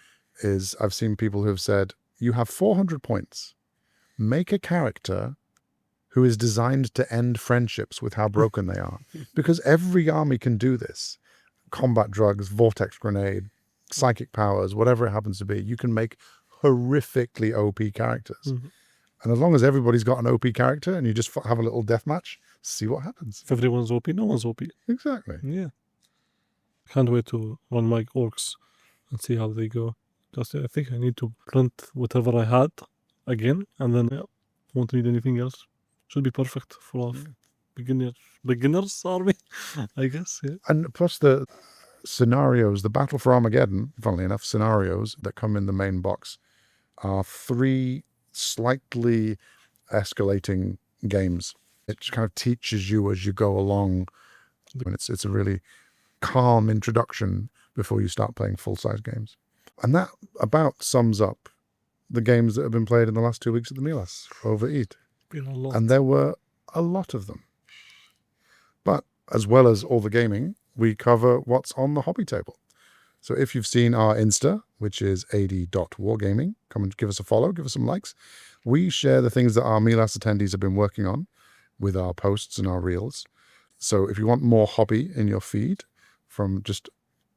is, I've seen people who have said, you have 400 points. Make a character who is designed to end friendships with how broken they are. Because every army can do this. Combat drugs, vortex grenade, psychic powers, whatever it happens to be. You can make horrifically OP characters. And as long as everybody's got an OP character and you just have a little death match, see what happens. If everyone's OP, no one's OP. Exactly. Yeah. Can't wait to run my orcs and see how they go. Just I think I need to print whatever I had again, and then won't need anything else. Should be perfect for a beginners army, I guess. Yeah. And plus the scenarios, the Battle for Armageddon, funnily enough, scenarios that come in the main box are 3 slightly escalating games. It kind of teaches you as you go along. And it's a really calm introduction before you start playing full-size games. And that about sums up the games that have been played in the last 2 weeks at the Meelas over Eid. Been a lot. And there were a lot of them. But as well as all the gaming, we cover what's on the hobby table. So if you've seen our Insta, which is ad.wargaming, come and give us a follow, give us some likes. We share the things that our Meelas attendees have been working on with our posts and our reels. So if you want more hobby in your feed from just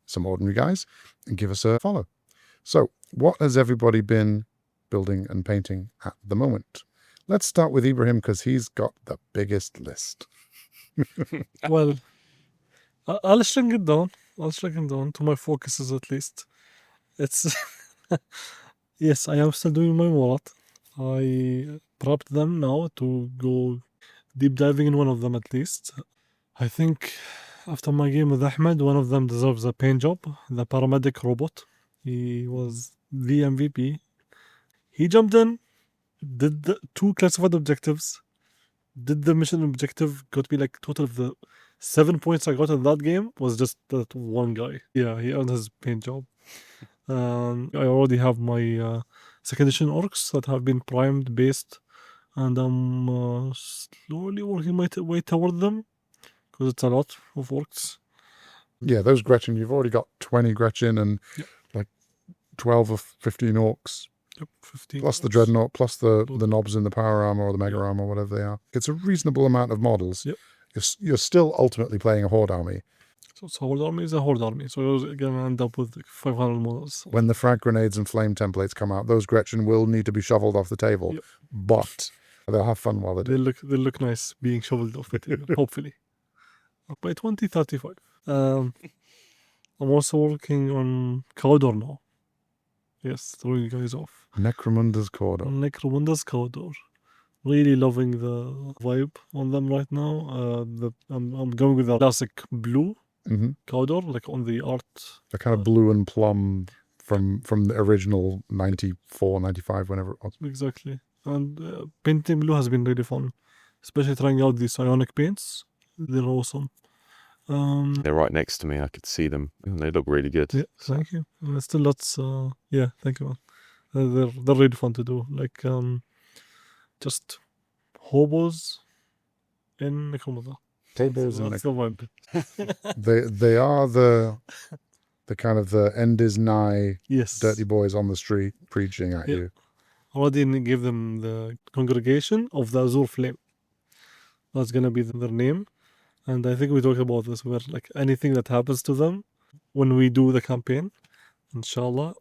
some ordinary guys, give us a follow. So what has everybody been building and painting at the moment? Let's start with Ibrahim, because he's got the biggest list. Well, I'll shrink it down. To my focuses at least. It's yes, I am still doing my Morat. I prepped them now to go deep diving in one of them at least. I think after my game with Ahmed, one of them deserves a paint job. The paramedic robot. He was the MVP. He jumped in, did the 2 classified objectives, did the mission objective, got me like total of the 7 points I got in that game was just that one guy. Yeah, he earned his paint job. I already have my second edition orcs that have been primed, based, and I'm slowly working my way toward them, because it's a lot of orcs. Yeah, those Gretchen, you've already got 20 Gretchen and like 12 or 15 orcs. Yep, 15. Plus the dreadnought, plus the knobs in the power armor or the mega armor, whatever they are. It's a reasonable amount of models. Yep. You're still ultimately playing a horde army. So horde army is a horde army. So you're going to end up with like 500 models. When the frag grenades and flame templates come out, those Gretchen will need to be shoveled off the table. Yep. But they'll have fun while they do. They look nice being shoveled off the table, hopefully. By 2035. I'm also working on Cawdor now. Yes, throwing you guys off. Necromunda's Cawdor. Necromunda's Cawdor. Really loving the vibe on them right now. I'm going with the classic blue Mm-hmm. Cawdor, like on the art. The kind of blue and plum from the original 94, 95, whenever it was. Exactly. And painting blue has been really fun, especially trying out these ionic paints. They're awesome. They're right next to me. I could see them. And they look really good. Yeah, thank you. There's still lots. Yeah, thank you. They're really fun to do. Like just hobos in Necromunda. Hobos and That's the vibe. they are the kind of the end is nigh Yes. dirty boys on the street preaching at Yeah. you. Already give them the congregation of the Azure Flame. That's gonna be their name. And I think we talked about this where like anything that happens to them when we do the campaign, inshallah.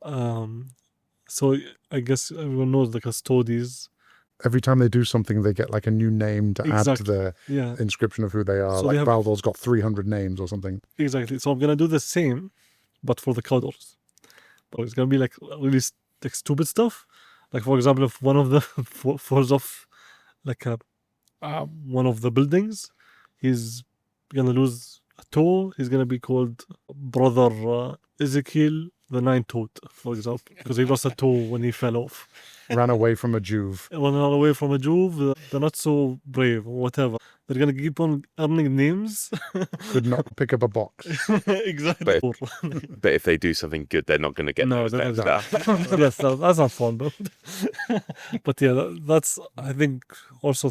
So I guess everyone knows the custodies. Every time they do something, they get like a new name to add to Exactly. the Yeah, inscription of who they are. So like they have- Baldor's got 300 names or something. exactly. So I'm gonna do the same, but for the Cawdors. But it's gonna be like really like stupid stuff. Like for example, if one of them falls off like one of the buildings, he's gonna lose a toe. He's gonna be called Brother Ezekiel the Nine-Toed, for example, because he lost a toe when he fell off. Ran away from a Juve. When they're away from a Juve, they're not so brave or whatever. They're gonna keep on earning names. Could not pick up a box. Exactly. But if they do something good, they're not going to get No, those they're next not. up. Yes, that's not fun, but but yeah, that's I think also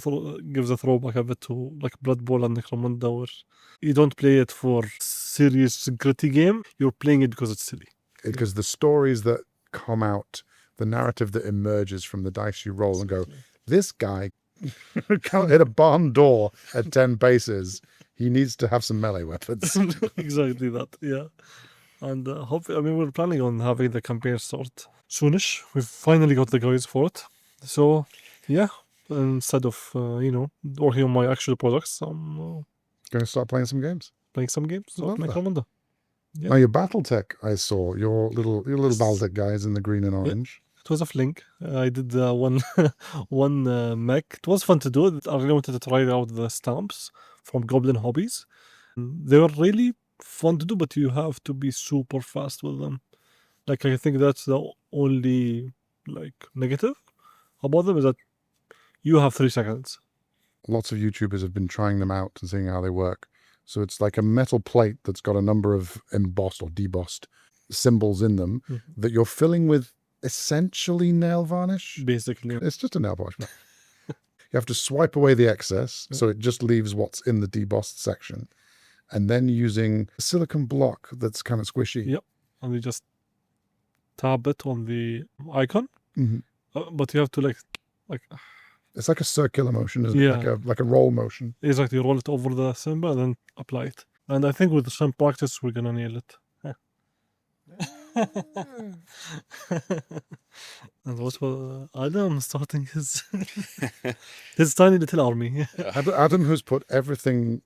gives a throwback a bit to like Blood Bowl and Necromunda, where you don't play it for serious gritty game. You're playing it because it's silly. Because the stories that come out, the narrative that emerges from the dice you roll and go, this guy can't hit a barn door at 10 paces. He needs to have some melee weapons. Exactly that, yeah. And hopefully, I mean, we're planning on having the campaign start soonish. We've finally got the guys for it. So, yeah, instead of, working on my actual products, I'm Going to start playing some games. playing some games of Love that. Necromunda. Yeah. Now your Battletech, I saw your little Battletech guys in the green and orange. It was a fling. I did one mech. It was fun to do. I really wanted to try out the stamps from Goblin Hobbies. They were really fun to do, but you have to be super fast with them. Like I think that's the only like negative about them is that you have 3 seconds. Lots of YouTubers have been trying them out and seeing how they work. So it's like a metal plate that's got a number of embossed or debossed symbols in them that you're filling with essentially nail varnish. Basically. It's just a nail polish. You have to swipe away the excess, so it just leaves what's in the debossed section. And then using a silicone block that's kind of squishy. Yep. And you just tap it on the icon. Mhm. But you have to like It's like a circular motion, isn't Yeah. it? Like a roll motion. exactly roll it over the symbol and then apply it. And I think with some practice we're gonna nail it. And what was Adam starting his tiny little army. Adam, who's put everything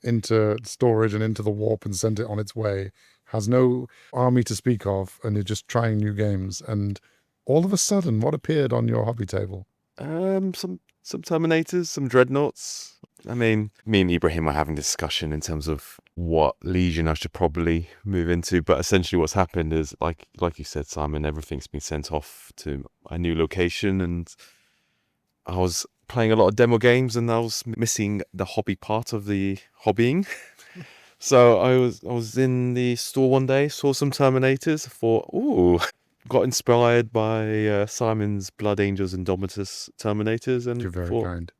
into storage and into the warp and sent it on its way, has no army to speak of and is just trying new games. And all of a sudden, what appeared on your hobby table? Some Terminators, some Dreadnoughts. I mean, me and Ibrahim are having a discussion in terms of what Legion I should probably move into. But essentially what's happened is, like you said, Simon, everything's been sent off to a new location. And I was playing a lot of demo games and I was missing the hobby part of the hobbying. So I was in the store one day, saw some Terminators, thought, ooh, got inspired by Simon's Blood Angels Indomitus Terminators, and You're very thought, kind.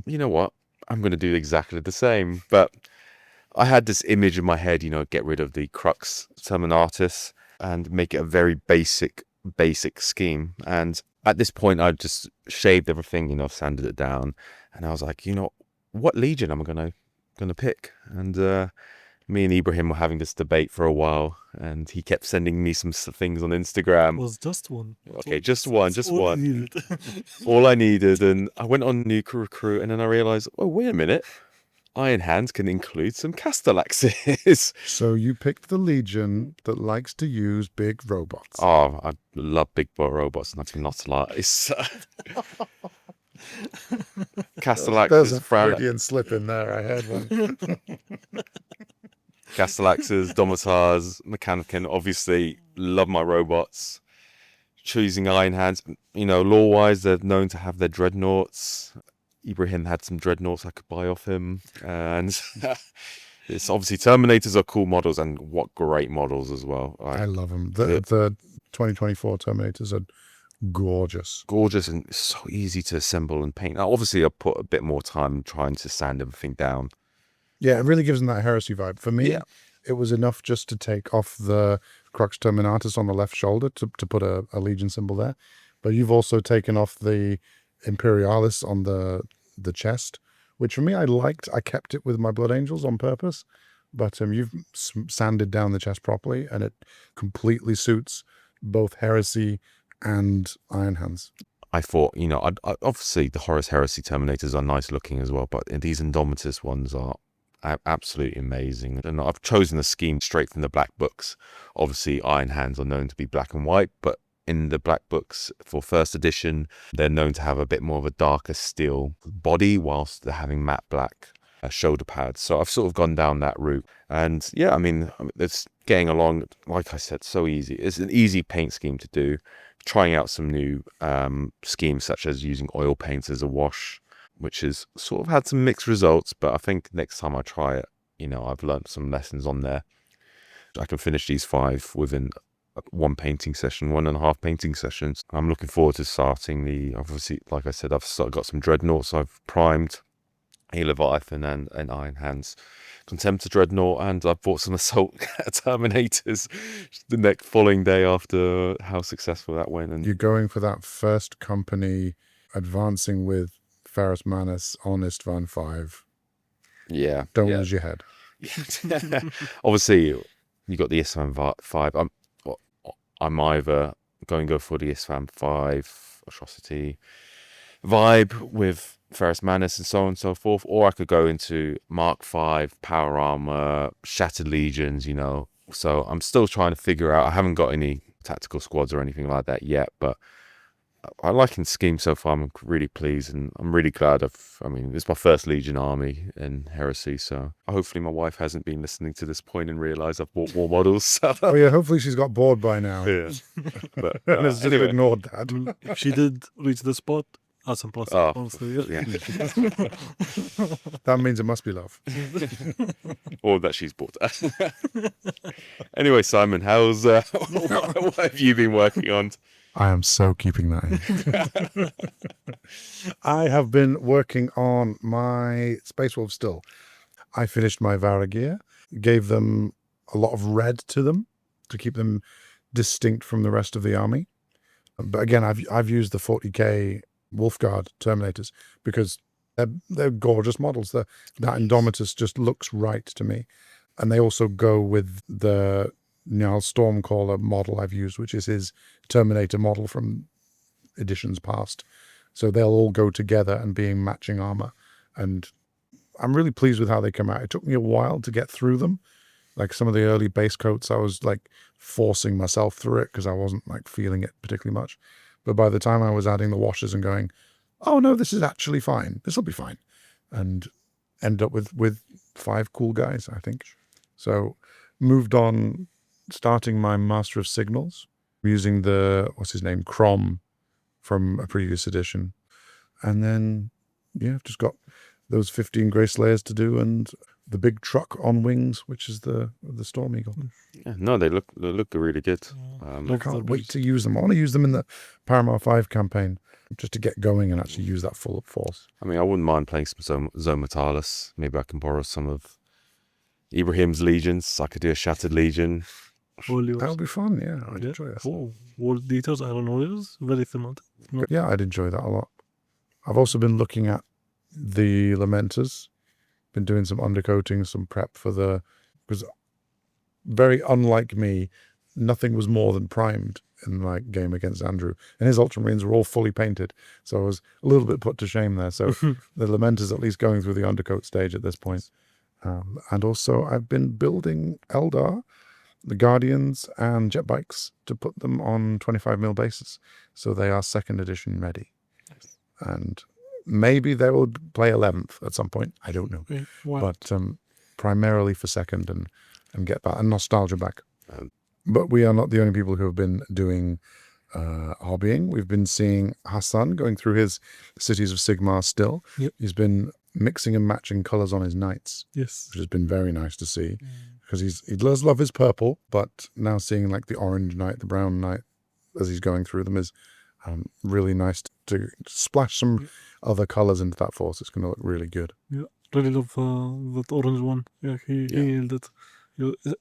you know what, I'm going to do exactly the same. But I had this image in my head, get rid of the Crux Terminatus and make it a very basic scheme. And at this point, I just shaved everything, sanded it down, and I was like, what Legion am I gonna pick? And me and Ibrahim were having this debate for a while, and he kept sending me some things on Instagram. It was just one. Okay, just one. All I needed. All I needed, and I went on New Recruit, and then I realized, oh, wait a minute, Iron Hands can include some Castellaxes. So you picked the Legion that likes to use big robots. Oh, I love big boy robots, nothing not to lie. Castellaxes, There's a Freudian slip in there. I heard one. Castellaxes, Domitars, Mechanican. Obviously, love my robots. Choosing Iron Hands, lore-wise, they're known to have their dreadnoughts. Ibrahim had some dreadnoughts I could buy off him, and it's obviously Terminators are cool models, and what great models as well. I love them. The 2024 Terminators are gorgeous. Gorgeous and so easy to assemble and paint. Now, obviously, I put a bit more time trying to sand everything down. Yeah, it really gives them that heresy vibe. For me, it was enough just to take off the Crux Terminatus on the left shoulder to put a Legion symbol there. But you've also taken off the Imperialis on the chest, which for me I liked. I kept it with my Blood Angels on purpose, but you've sanded down the chest properly, and it completely suits both Heresy and Iron Hands. I thought, obviously the Horus Heresy Terminators are nice looking as well, but these Indomitus ones are absolutely amazing. And I've chosen a scheme straight from the black books. Obviously Iron Hands are known to be black and white, but in the black books for first edition, they're known to have a bit more of a darker steel body whilst they're having matte black shoulder pads. So I've sort of gone down that route. And yeah, I mean, it's getting along, like I said, so easy. It's an easy paint scheme to do. Trying out some new schemes, such as using oil paints as a wash, which has sort of had some mixed results. But I think next time I try it, I've learned some lessons on there. I can finish these 5 within 1.5 painting sessions. I'm looking forward to starting obviously, like I said, I've got some dreadnoughts I've primed, a Leviathan and Iron Hands Contemptor Dreadnought, and I bought some Assault Terminators the next following day after how successful that went. And you're going for that first company advancing with Ferrus Manus on Istvan 5. Yeah. Don't lose your head. Obviously, you got the Istvan 5. I'm either going to go for the Istvan 5 Atrocity vibe with Ferrus Manus and so on and so forth, or I could go into Mark 5 Power Armor, Shattered Legions, So I'm still trying to figure out. I haven't got any tactical squads or anything like that yet, but I like the scheme so far. I'm really pleased, and I'm really glad it's my first Legion army in Heresy, so hopefully my wife hasn't been listening to this point and realised I've bought more models. So. Oh yeah, hopefully she's got bored by now. Yeah. But, and has just ignored that. If she did reach the spot, add some plus. Honestly, yeah. That means it must be love. Or that she's bought. Anyway, Simon, what have you been working on? I am so keeping that in. I have been working on my Space Wolves still. I finished my Varagear, gave them a lot of red to them to keep them distinct from the rest of the army. But again, I've used the 40k Wolfguard Terminators because they're gorgeous models. That Indomitus just looks right to me. And they also go with the Niall Stormcaller model I've used, which is his Terminator model from editions past. So they'll all go together and being matching armor. And I'm really pleased with how they come out. It took me a while to get through them. Like some of the early base coats, I was like forcing myself through it because I wasn't like feeling it particularly much. But by the time I was adding the washes and going, oh no, this is actually fine. This will be fine. And end up with 5 cool guys, I think. So moved on, starting my Master of Signals, using what's his name, Crom from a previous edition. And then, I've just got those 15 Grey Slayers to do and the big truck on wings, which is the Storm Eagle. Yeah, no, they look really good. I can't wait to use them. I want to use them in the Paramount 5 campaign just to get going and actually use that full force. I mean, I wouldn't mind playing some Zomatalis. Maybe I can borrow some of Ibrahim's legions. I could do a Shattered Legion. That would be fun, yeah. I'd enjoy that. Oh, World Details, I don't know, it is very thematic. Yeah, I'd enjoy that a lot. I've also been looking at the Lamenters, been doing some undercoating, some prep because very unlike me, nothing was more than primed in my game against Andrew, and his Ultramarines were all fully painted. So I was a little bit put to shame there. So the Lament is at least going through the undercoat stage at this point. And also I've been building Eldar, the Guardians and jet bikes to put them on 25mm bases. So they are 2nd edition ready. Nice. And maybe they will play 11th at some point. I don't know. Wow. But primarily for 2nd and get that and nostalgia back. But we are not the only people who have been doing hobbying. We've been seeing Hassan going through his Cities of Sigmar still. Yep. He's been mixing and matching colors on his knights, Yes. which has been very nice to see, because he does love his purple, but now seeing like the orange knight, the brown knight, as he's going through them is really nice to splash some other colors into that force. It's going to look really good. Yeah. Really love that orange one. Yeah, he nailed it.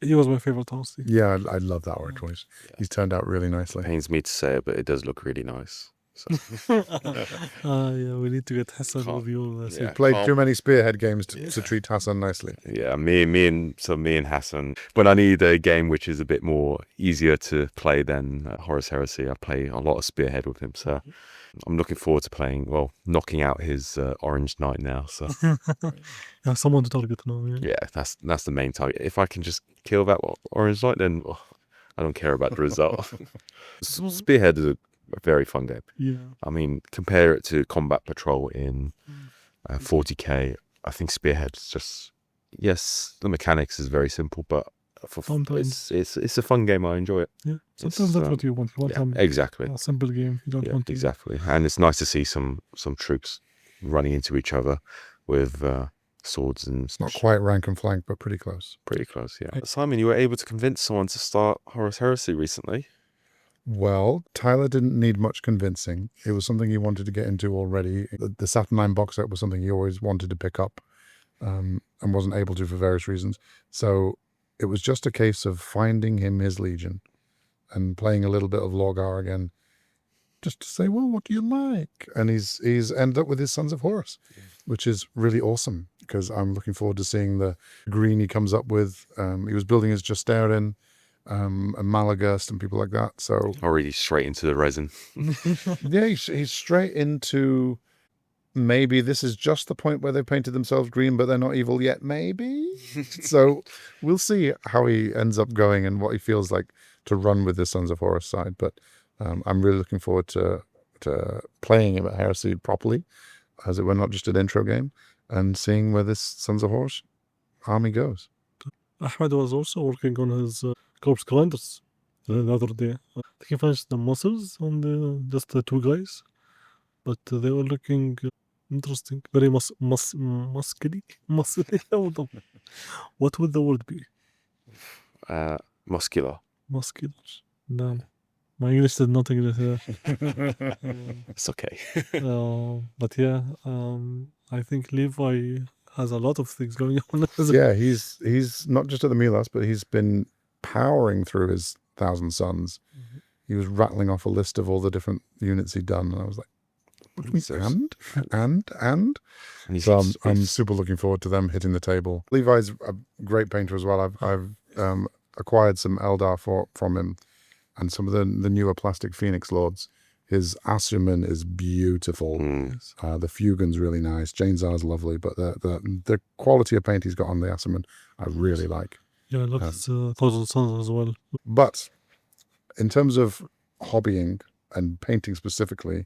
He was my favorite, honestly. Yeah, I love that orange one. He's turned out really nicely. Pains me to say it, but it does look really nice. So. Yeah, we need to get Hassan with you on this. He's played too many Spearhead games to treat Hassan nicely. Yeah, me and Hassan. When I need a game which is a bit more easier to play than Horus Heresy, I play a lot of Spearhead with him. So I'm looking forward to knocking out his Orange Knight now. So Yeah, someone to target now. yeah, that's the main target. If I can just kill that Orange Knight, then I don't care about the result. Spearhead is a very fun game. Yeah. I mean, compare it to Combat Patrol in 40k. I think Spearhead is just, yes, the mechanics is very simple, but it's a fun game. I enjoy it. Yeah. Sometimes that's what you want. You want exactly. a simple game. You don't want to. Exactly. And it's nice to see some troops running into each other with swords and. It's not quite rank and flank, but pretty close. Pretty close, yeah. Simon, you were able to convince someone to start Horus Heresy recently. Well, Tyler didn't need much convincing. It was something he wanted to get into already. The Saturn 9 box set was something he always wanted to pick up and wasn't able to for various reasons. So it was just a case of finding him his Legion and playing a little bit of Lorgar again, just to say, well, what do you like? And he's ended up with his Sons of Horus, which is really awesome, because I'm looking forward to seeing the green he comes up with. He was building his Justarin, and Malagast and people like that. So already straight into the resin. Yeah, he's straight into, maybe this is just the point where they painted themselves green, but they're not evil yet, maybe. So we'll see how he ends up going and what he feels like to run with the Sons of Horus side. But I'm really looking forward to playing him at Heresy properly, as it were, not just an intro game, and seeing where this Sons of Horus army goes. Ahmed was also working on his corpse calendars the other day. He finished the muscles on just the two guys, but they were looking interesting, very muscular. What would the word be? Muscular. Muscular. No, my English did not English. It's okay. But yeah, I think Levi has a lot of things going on. Yeah, he's not just at the Meelas, but he's been powering through his 1,000 Suns. Mm-hmm. He was rattling off a list of all the different units he'd done, and I was like, what do we and? So I'm super looking forward to them hitting the table. Levi's a great painter as well. I've acquired some Eldar from him, and some of the newer plastic Phoenix Lords. His Asuman is beautiful. The Fugan's really nice. Jane Czar's lovely, but the quality of paint he's got on the Asuman, I really like. Yeah, I love his 1,000 Suns as well. But in terms of hobbying and painting specifically,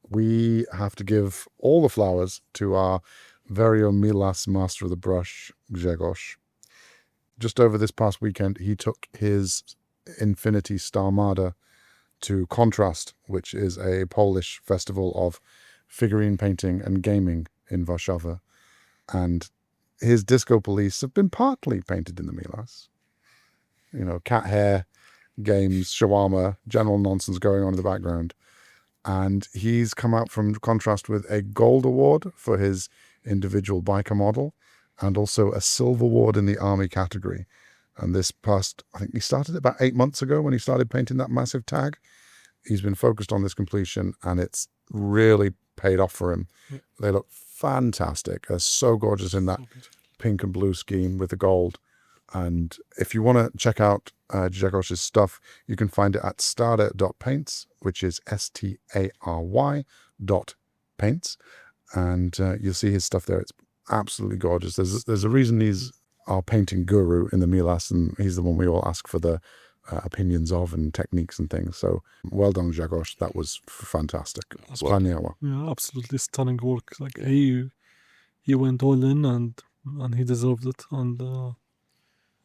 we have to give all the flowers to our very own Meelas master of the brush, Grzegorz. Just over this past weekend, he took his Infinity Starmada to Kontrast, which is a Polish festival of figurine painting and gaming in Warsaw. And his Disco Police have been partly painted in the Meelas. You know, cat hair, games, shawarma, general nonsense going on in the background. And he's come out from Kontrast with a gold award for his individual biker model, and also a silver award in the army category. And this past, I think he started about 8 months ago when he started painting that massive tag. He's been focused on this completion, and it's really paid off for him. They look fantastic. They're so gorgeous in that pink and blue scheme with the gold. And if you want to check out Grzegorz' stuff, you can find it at stary.paints, which is STARY.paints. And you'll see his stuff there. It's absolutely gorgeous. There's a reason he's our painting guru in the Meelas, and he's the one we all ask for the opinions of and techniques and things. So well done, Grzegorz. That was fantastic. Wspaniała. Yeah, absolutely stunning work. Like he went all in and he deserved it. And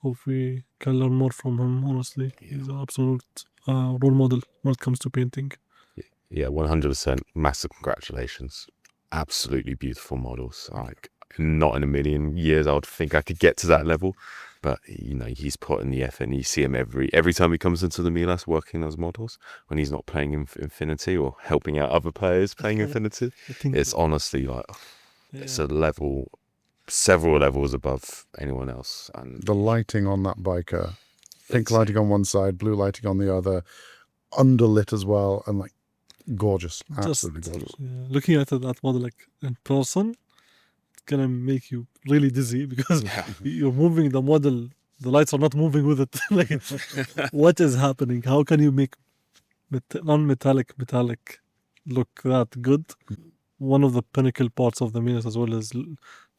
hope we can learn more from him. Honestly, he's an absolute role model when it comes to painting. Yeah, 100%. Massive congratulations. Absolutely beautiful models. Like, not in a million years I would think I could get to that level, but you know, he's put in the effort, and you see him every time he comes into the Meelas working those models when he's not playing Infinity or helping out other players playing Infinity. It's honestly like it's a level, several levels above anyone else. And the lighting on that biker, pink lighting on one side, blue lighting on the other, underlit as well, and like gorgeous, absolutely gorgeous. Yeah, looking at that model like in person, gonna make you really dizzy because you're moving the model, the lights are not moving with it. Like, what is happening? How can you make non-metallic look that good? One of the pinnacle parts of the Meelas as well is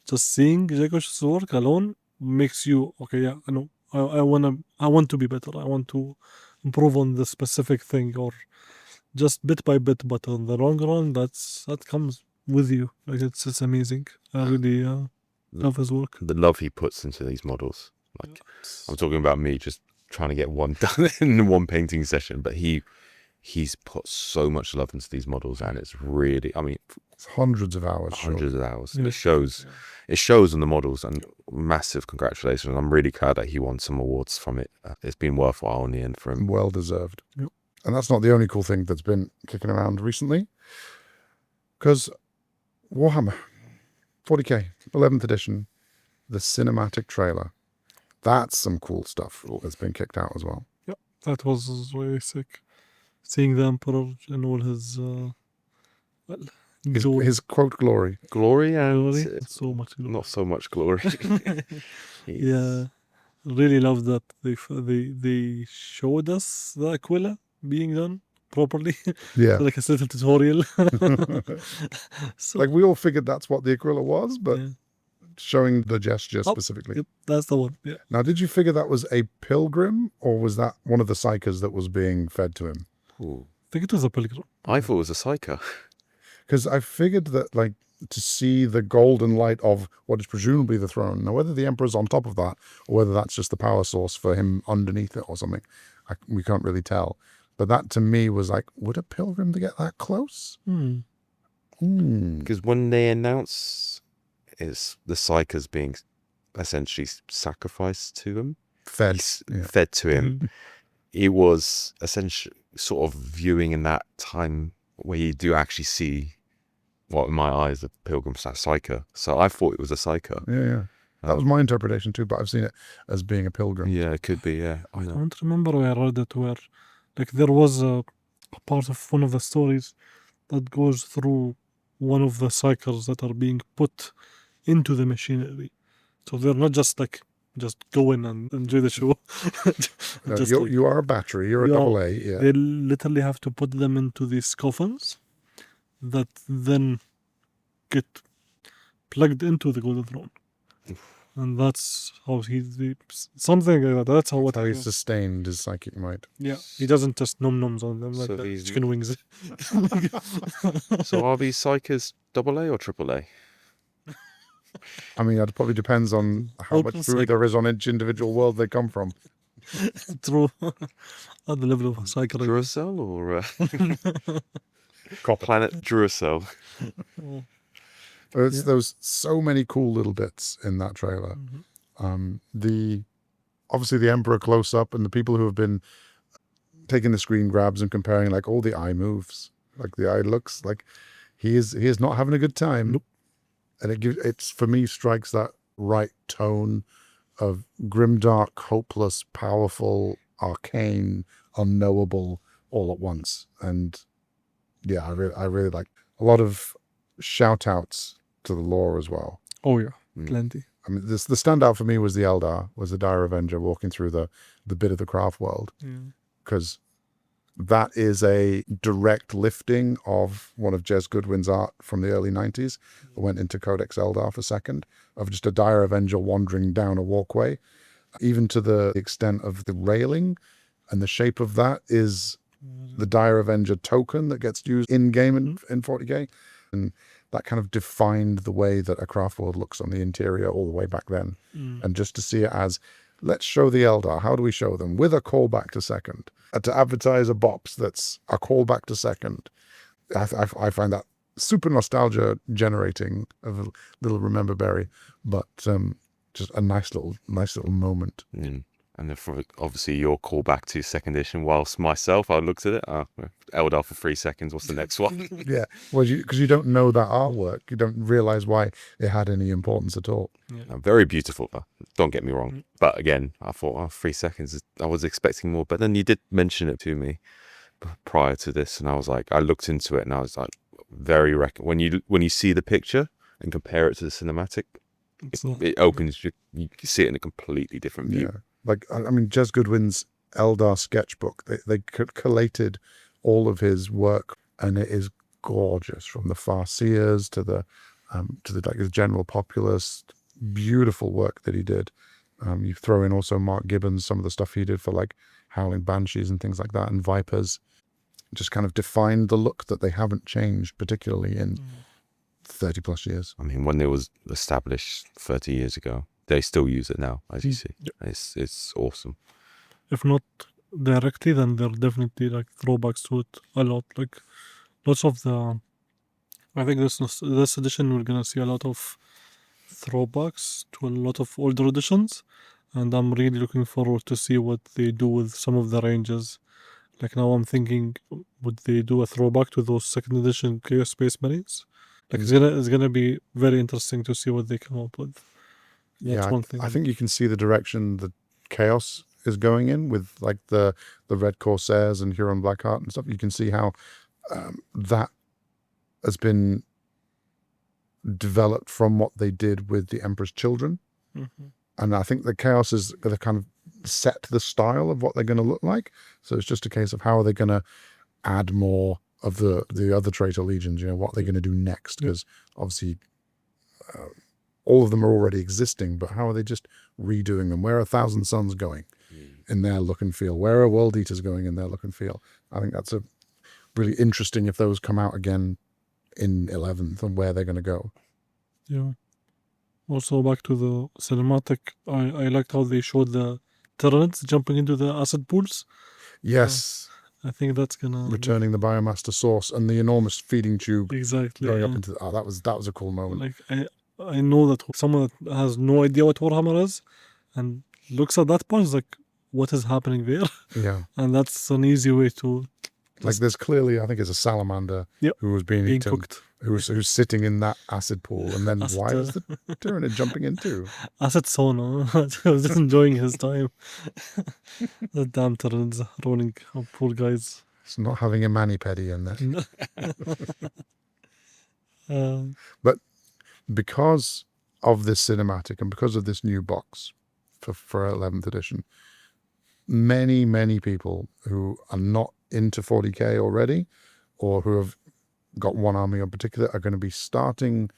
just seeing Grzegorz work alone makes you okay. Yeah, I know. I want to be better. I want to improve on the specific thing, or just bit by bit. But on the long run, that comes with you. Like it's amazing. I really love his work. The love he puts into these models. Like, I'm talking about me just trying to get one done in one painting session, but he's put so much love into these models, and it's really, I mean, it's hundreds of hours. Hundreds of hours. Yeah. It shows in the models, and massive congratulations. I'm really glad that he won some awards from it. It's been worthwhile in the end for him. Well deserved. Yep. And that's not the only cool thing that's been kicking around recently, because Warhammer 40k 11th edition, the cinematic trailer, that's some cool stuff that's been kicked out as well. Yep, that was really sick. Seeing the Emperor in all his his quote glory, and so much glory. Not so much glory. Yeah, really love that they showed us the Aquila being done properly. Yeah. So like a little tutorial. So, like, we all figured that's what the Aquila was, but showing the gesture specifically. Yep, that's the one. Yeah. Now, did you figure that was a pilgrim, or was that one of the psychers that was being fed to him? Ooh. I think it was a pilgrim. I thought it was a psyker. Because I figured that, like, to see the golden light of what is presumably the throne. Now, whether the Emperor's on top of that, or whether that's just the power source for him underneath it or something, we can't really tell. But that to me was like, would a pilgrim to get that close? Because when they announce the psychers being essentially sacrificed to him, fed to him, it was essentially sort of viewing in that time where you do actually see what in my eyes a pilgrim / psyker. So I thought it was a psyker. Yeah. That was my interpretation too, but I've seen it as being a pilgrim. Yeah, it could be, yeah. I don't remember where I read it, where like there was a part of one of the stories that goes through one of the psychers that are being put into the machinery. So they're not just like, just go in and enjoy the show. No, you are a battery, you're a double A. Yeah. They literally have to put them into these coffins that then get plugged into the golden throne. And that's how he something like that. That's how he sustained his psychic might. Yeah, he doesn't just nums on them like chicken wings. So are these psychers AA or AAA? I mean, it probably depends on how much food there is on each individual world they come from. True. At the level of psycho. Duracell or Planet Duracell. There's so many cool little bits in that trailer. Obviously the Emperor close up, and the people who have been taking the screen grabs and comparing like all the eye moves, like the eye looks like he is not having a good time. Nope. And it's for me strikes that right tone of grimdark, hopeless, powerful, arcane, unknowable all at once. And yeah, I really like a lot of shout outs to the lore as well. Oh yeah. Plenty. I mean, the standout for me was the Eldar, was the Dire Avenger walking through the bit of the craft world, because that is a direct lifting of one of Jez Goodwin's art from the early 90s. It went into Codex Eldar for second, of just a Dire Avenger wandering down a walkway, even to the extent of the railing, and the shape of that is the Dire Avenger token that gets used in-game in 40k. And that kind of defined the way that a craft world looks on the interior all the way back then. And just to see it as, let's show the Eldar. How do we show them? With a callback to second. And to advertise a box that's a callback to second. I find that super nostalgia generating of a little remember berry, but just a nice little moment. And for obviously your callback to second edition, whilst myself, I looked at it, Eldar for 3 seconds, what's the next one? Yeah, well, because you don't know that artwork, you don't realize why it had any importance at all. Very beautiful, don't get me wrong. But again, I thought, 3 seconds, I was expecting more. But then you did mention it to me prior to this, and I was like, I looked into it, and I was like, when you see the picture and compare it to the cinematic, it opens, you see it in a completely different view. Yeah. Like, I mean, Jez Goodwin's Eldar sketchbook, they collated all of his work, and it is gorgeous, from the Farseers to the general populace. Beautiful work that he did. You throw in also Mark Gibbons, some of the stuff he did for like Howling Banshees and things like that, and Vipers, just kind of defined the look that they haven't changed, particularly in 30 plus years. I mean, when it was established 30 years ago, they still use it now, as you see. It's awesome. If not directly, then they're definitely like throwbacks to it a lot. Like lots of I think this edition we're gonna see a lot of throwbacks to a lot of older editions, and I'm really looking forward to see what they do with some of the ranges. Like now I'm thinking, would they do a throwback to those second edition Chaos Space Marines? Like it's gonna be very interesting to see what they come up with. That's one thing. I think you can see the direction that Chaos is going in with like the Red Corsairs and Huron Blackheart and stuff. You can see how that has been developed from what they did with the Emperor's Children. And I think the Chaos is going to kind of set the style of what they're going to look like. So it's just a case of how are they going to add more of the other traitor legions, what they're going to do next, because obviously all of them are already existing, but how are they just redoing them? Where are Thousand Suns going in their look and feel? Where are World Eaters going in their look and feel? I think that's a really interesting if those come out again in 11th and where they're going to go. Yeah. Also back to the cinematic, I liked how they showed the turrets jumping into the acid pools. Yes. I think that's gonna returning the biomass to source, and the enormous feeding tube going up into that was a cool moment. Like I know that someone that has no idea what Warhammer is and looks at that part is like, what is happening there? Yeah. And that's an easy way to like there's clearly, I think it's a salamander who was being eaten, cooked. Who's sitting in that acid pool, and then why is the Tyranid jumping into? Acid sauna. I was just enjoying his time. The damn Tyranids ruining poor guys. It's not having a mani-pedi in there. But because of this cinematic and because of this new box for 11th edition, many people who are not into 40k already, or who have got one army in particular, are going to be starting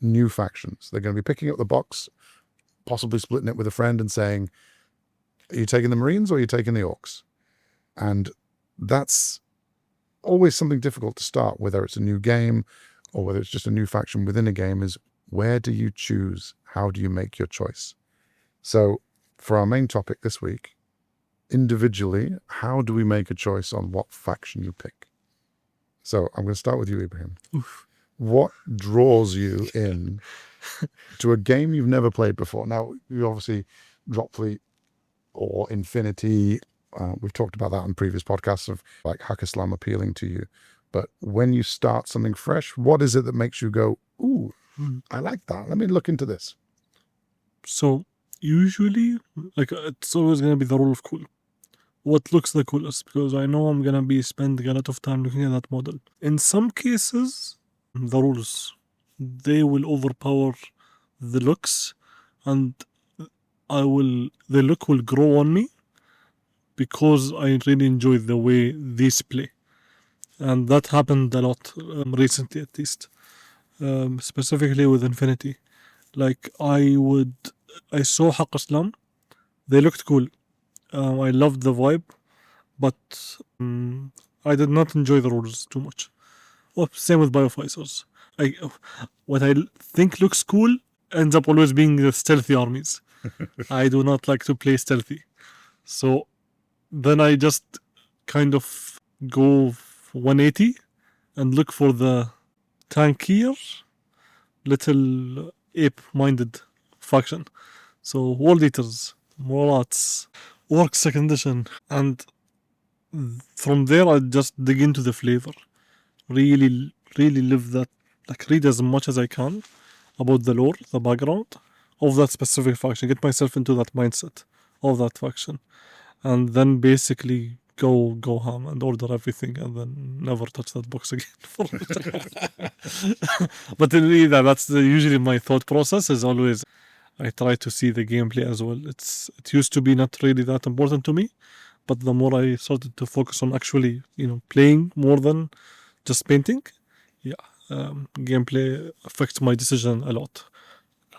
new factions. They're going to be picking up the box, possibly splitting it with a friend and saying, are you taking the Marines or are you taking the Orcs? And that's always something difficult to start, whether it's a new game or whether it's just a new faction within a game, is where do you choose? How do you make your choice? So for our main topic this week, individually, how do we make a choice on what faction you pick? So I'm going to start with you, Ibrahim. Oof. What draws you in to a game you've never played before? Now, you obviously DropFleet or Infinity. We've talked about that on previous podcasts of like Hack-a-Slam appealing to you. But when you start something fresh, what is it that makes you go, ooh, I like that. Let me look into this. So usually, like, it's always going to be the rule of cool. What looks the coolest, because I know I'm going to be spending a lot of time looking at that model. In some cases, the rules, they will overpower the looks, and the look will grow on me because I really enjoy the way these play. And that happened a lot recently, at least, specifically with Infinity. Like I saw Haq Islam, they looked cool. I loved the vibe, but I did not enjoy the rules too much. Oh, same with Biofighters. What I think looks cool ends up always being the stealthy armies. I do not like to play stealthy. So then I just kind of go 180 and look for the tankier, little ape-minded faction. So World Eaters, Morats, Orc Second Edition, and from there I just dig into the flavor. Really live that, like read as much as I can about the lore, the background of that specific faction. Get myself into that mindset of that faction, and then basically go ham and order everything, and then never touch that box again. But that's usually my thought process. Is always I try to see the gameplay as well. It used to be not really that important to me, but the more I started to focus on actually playing more than just painting, gameplay affects my decision a lot.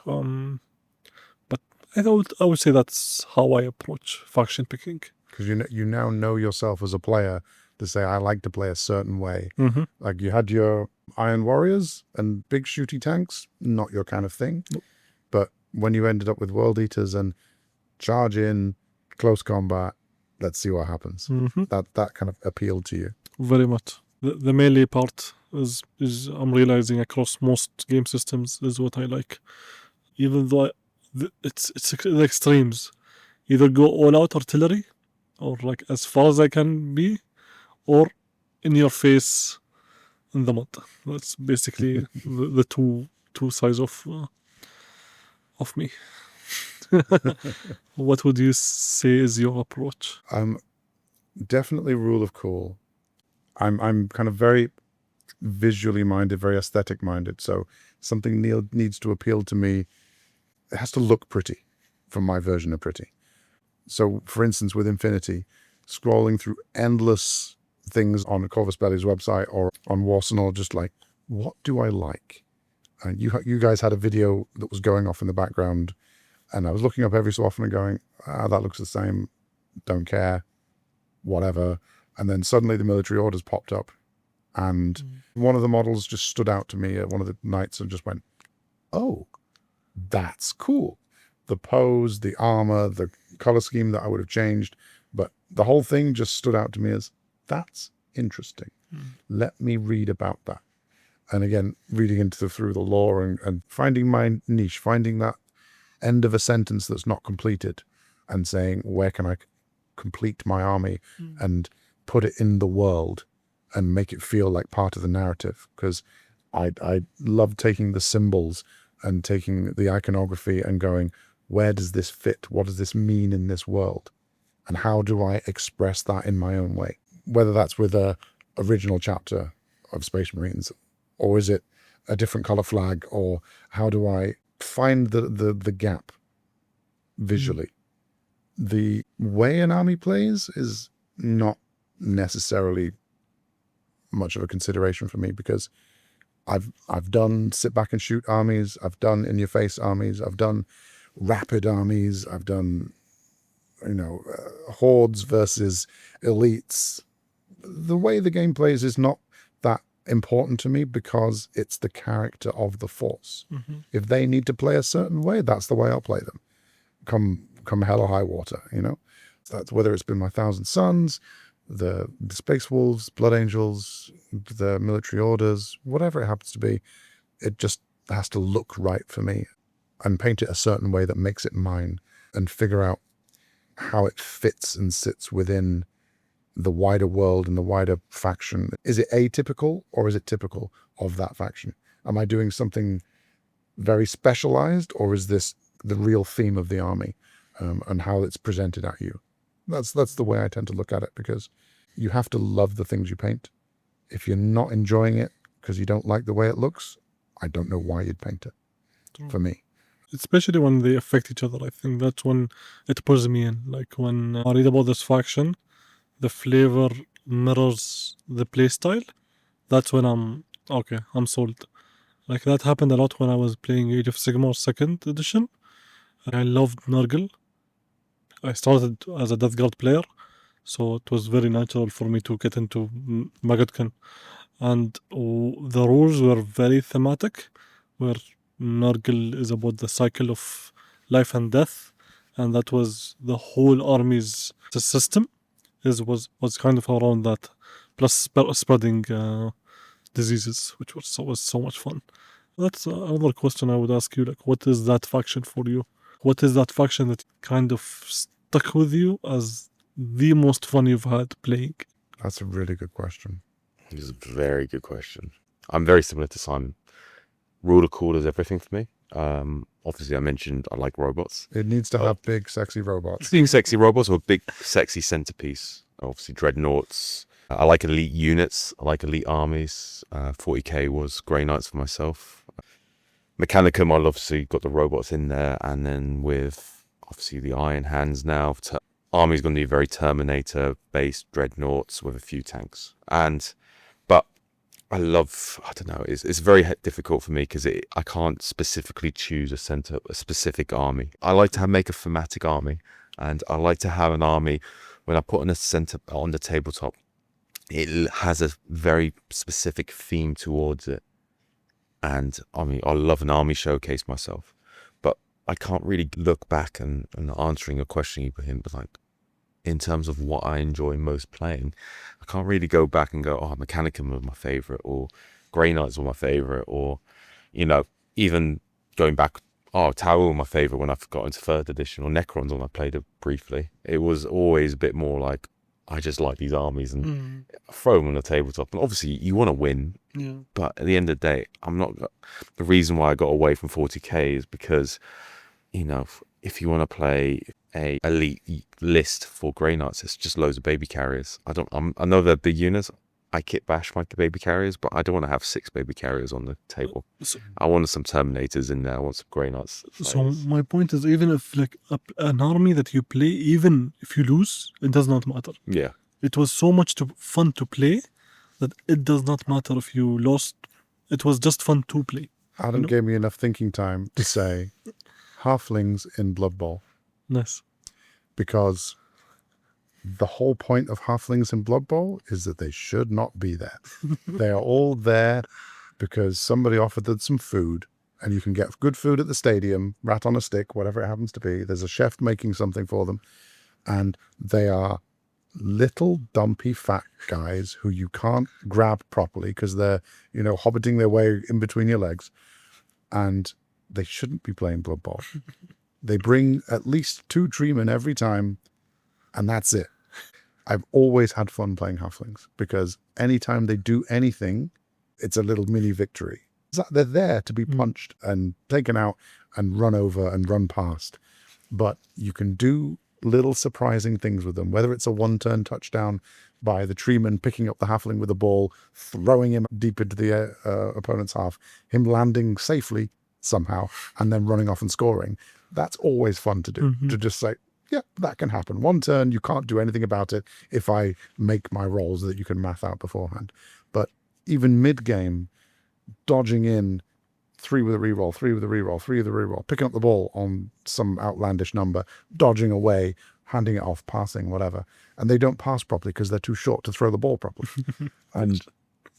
But I would say that's how I approach faction picking. Because you now know yourself as a player to say, I like to play a certain way. Mm-hmm. Like you had your Iron Warriors and big shooty tanks, not your kind of thing. Nope. But when you ended up with World Eaters and charge in, close combat, let's see what happens. Mm-hmm. That kind of appealed to you. Very much. The melee part is I'm realizing across most game systems is what I like. Even though it's the extremes. Either go all out artillery, or like as far as I can be, or in your face in the mud. That's basically the two sides of me. What would you say is your approach? Definitely rule of cool. I'm kind of very visually minded, very aesthetic minded. So something needs to appeal to me. It has to look pretty from my version of pretty. So for instance, with Infinity, scrolling through endless things on Corvus Belli's website or on Warsenal, just like, what do I like? And you guys had a video that was going off in the background, and I was looking up every so often and going, that looks the same, don't care, whatever. And then suddenly the military orders popped up, and one of the models just stood out to me at one of the nights and just went, oh, that's cool. The pose, the armor, the color scheme that I would have changed, but the whole thing just stood out to me as, that's interesting. Let me read about that. And again, reading through the lore and finding my niche, finding that end of a sentence that's not completed and saying, where can I complete my army and put it in the world and make it feel like part of the narrative? Because I love taking the symbols and taking the iconography and going, where does this fit? What does this mean in this world? And how do I express that in my own way? Whether that's with a original chapter of Space Marines, or is it a different color flag, or how do I find the gap visually? The way an army plays is not necessarily much of a consideration for me, because I've done sit back and shoot armies, I've done in your face armies, I've done rapid armies, I've done hordes versus elites. The way the game plays is not that important to me, because it's the character of the force. If they need to play a certain way, that's the way I'll play them, come hell or high water. So that's whether it's been my Thousand Sons, the Space Wolves, Blood Angels, the military orders, whatever it happens to be. It just has to look right for me, and paint it a certain way that makes it mine, and figure out how it fits and sits within the wider world and the wider faction. Is it atypical, or is it typical of that faction? Am I doing something very specialized, or is this the real theme of the army, and how it's presented at you? That's the way I tend to look at it, because you have to love the things you paint. If you're not enjoying it because you don't like the way it looks, I don't know why you'd paint it, for me. especially when they affect each other. I think that's when it pulls me in. Like when I read about this faction, the flavor mirrors the playstyle. That's when I'm sold. Like that happened a lot when I was playing Age of Sigmar 2nd edition. I loved Nurgle. I started as a Death Guard player, so it was very natural for me to get into Maggotkin. And the rules were very thematic, where Nurgle is about the cycle of life and death, and that was the whole army's system. Was kind of around that, plus spreading diseases, which was so much fun. That's another question I would ask you. Like, what is that faction for you? What is that faction that kind of stuck with you as the most fun you've had playing? That's a really good question. It's a very good question. I'm very similar to Simon. Rule of cool is everything for me. Obviously, I mentioned I like robots. It needs to have big, sexy robots. Being sexy robots or a big, sexy centerpiece. Obviously, dreadnoughts. I like elite units. I like elite armies. 40k was Grey Knights for myself. Mechanicum, I've obviously got the robots in there. And then with, obviously, the Iron Hands now. Army's going to be very Terminator-based dreadnoughts with a few tanks. But I don't know, it's very difficult for me because I can't specifically choose a specific army. I like to make a thematic army, and I like to have an army, when I put in a center on the tabletop, it has a very specific theme towards it. And I mean, I love an army showcase myself, but I can't really look back and answering a question, Ibrahim, but like, in terms of what I enjoy most playing, I can't really go back and go, oh, Mechanicum was my favorite, or Grey Knights were my favorite, or, even going back, Tower were my favorite when I got into 3rd edition, or Necrons when I played it briefly. It was always a bit more like, I just like these armies and throw them on the tabletop. And obviously, you want to win, but at the end of the day, the reason why I got away from 40k is because, if you want to play a elite list for Grey Knights, it's just loads of baby carriers. I know they're big units. I kit bash my baby carriers, but I don't want to have 6 baby carriers on the table. I wanted some Terminators in there. I want some Grey Knights. So my point is, even if like an army that you play, even if you lose, it does not matter. Yeah. It was so much fun to play that it does not matter if you lost. It was just fun to play. Adam gave me enough thinking time to say halflings in Blood Bowl. Nice. Because the whole point of halflings in Blood Bowl is that they should not be there. They are all there because somebody offered them some food, and you can get good food at the stadium, rat on a stick, whatever it happens to be. There's a chef making something for them, and they are little dumpy fat guys who you can't grab properly because they're, hobbiting their way in between your legs, and they shouldn't be playing Blood Bowl. They bring at least 2 treemen every time, and that's it. I've always had fun playing halflings because anytime they do anything, it's a little mini victory. They're there to be punched and taken out and run over and run past, but you can do little surprising things with them, whether it's a 1-turn touchdown by the treeman picking up the halfling with a ball, throwing him deep into the opponent's half, him landing safely somehow, and then running off and scoring. That's always fun to do, to just say, yeah, that can happen. 1 turn, you can't do anything about it if I make my rolls that you can math out beforehand. But even mid-game, dodging in 3 with a reroll, 3 with a reroll, 3 with a reroll, picking up the ball on some outlandish number, dodging away, handing it off, passing, whatever. And they don't pass properly because they're too short to throw the ball properly. And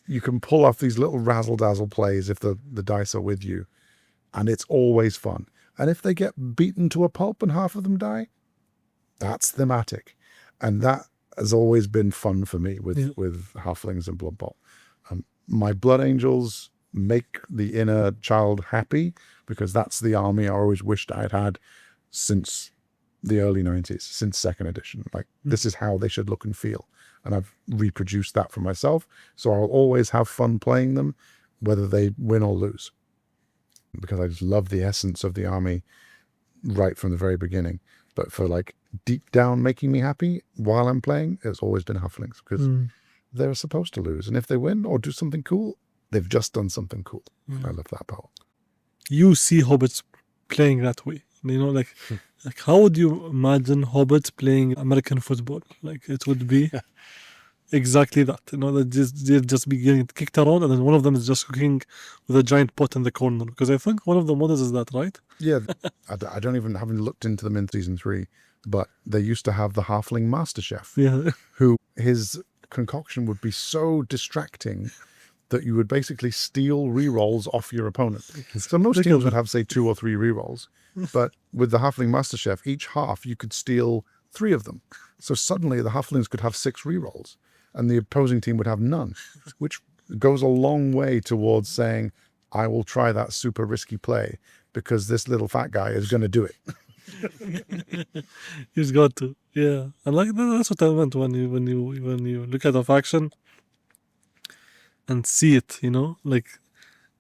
you can pull off these little razzle-dazzle plays if the dice are with you. And it's always fun. And if they get beaten to a pulp and half of them die, that's thematic. And that has always been fun for me with halflings and Blood Bowl. My Blood Angels make the inner child happy because that's the army I always wished I had had since the early 90s, since 2nd edition. Like, this is how they should look and feel. And I've reproduced that for myself. So I'll always have fun playing them, whether they win or lose. Because I just love the essence of the army right from the very beginning. But for like deep down making me happy while I'm playing, it's always been halflings because they're supposed to lose. And if they win or do something cool, they've just done something cool. I love that part. You see hobbits playing that way. You know, like how would you imagine hobbits playing American football? Like it would be exactly that. You know, they'd just be getting kicked around, and then one of them is just cooking with a giant pot in the corner. Because I think one of the models is that, right? Yeah, I don't even haven't looked into them in season 3, but they used to have the halfling master chef, Yeah. who his concoction would be so distracting that you would basically steal rerolls off your opponent. So most teams would have, say, 2 or 3 rerolls, but with the halfling master chef, each half you could steal 3 of them. So suddenly the halflings could have 6 rerolls, and the opposing team would have none, which goes a long way towards saying, I will try that super risky play because this little fat guy is going to do it. He's got to. Yeah. And like that's what I meant when you look at a faction and see it, you know? Like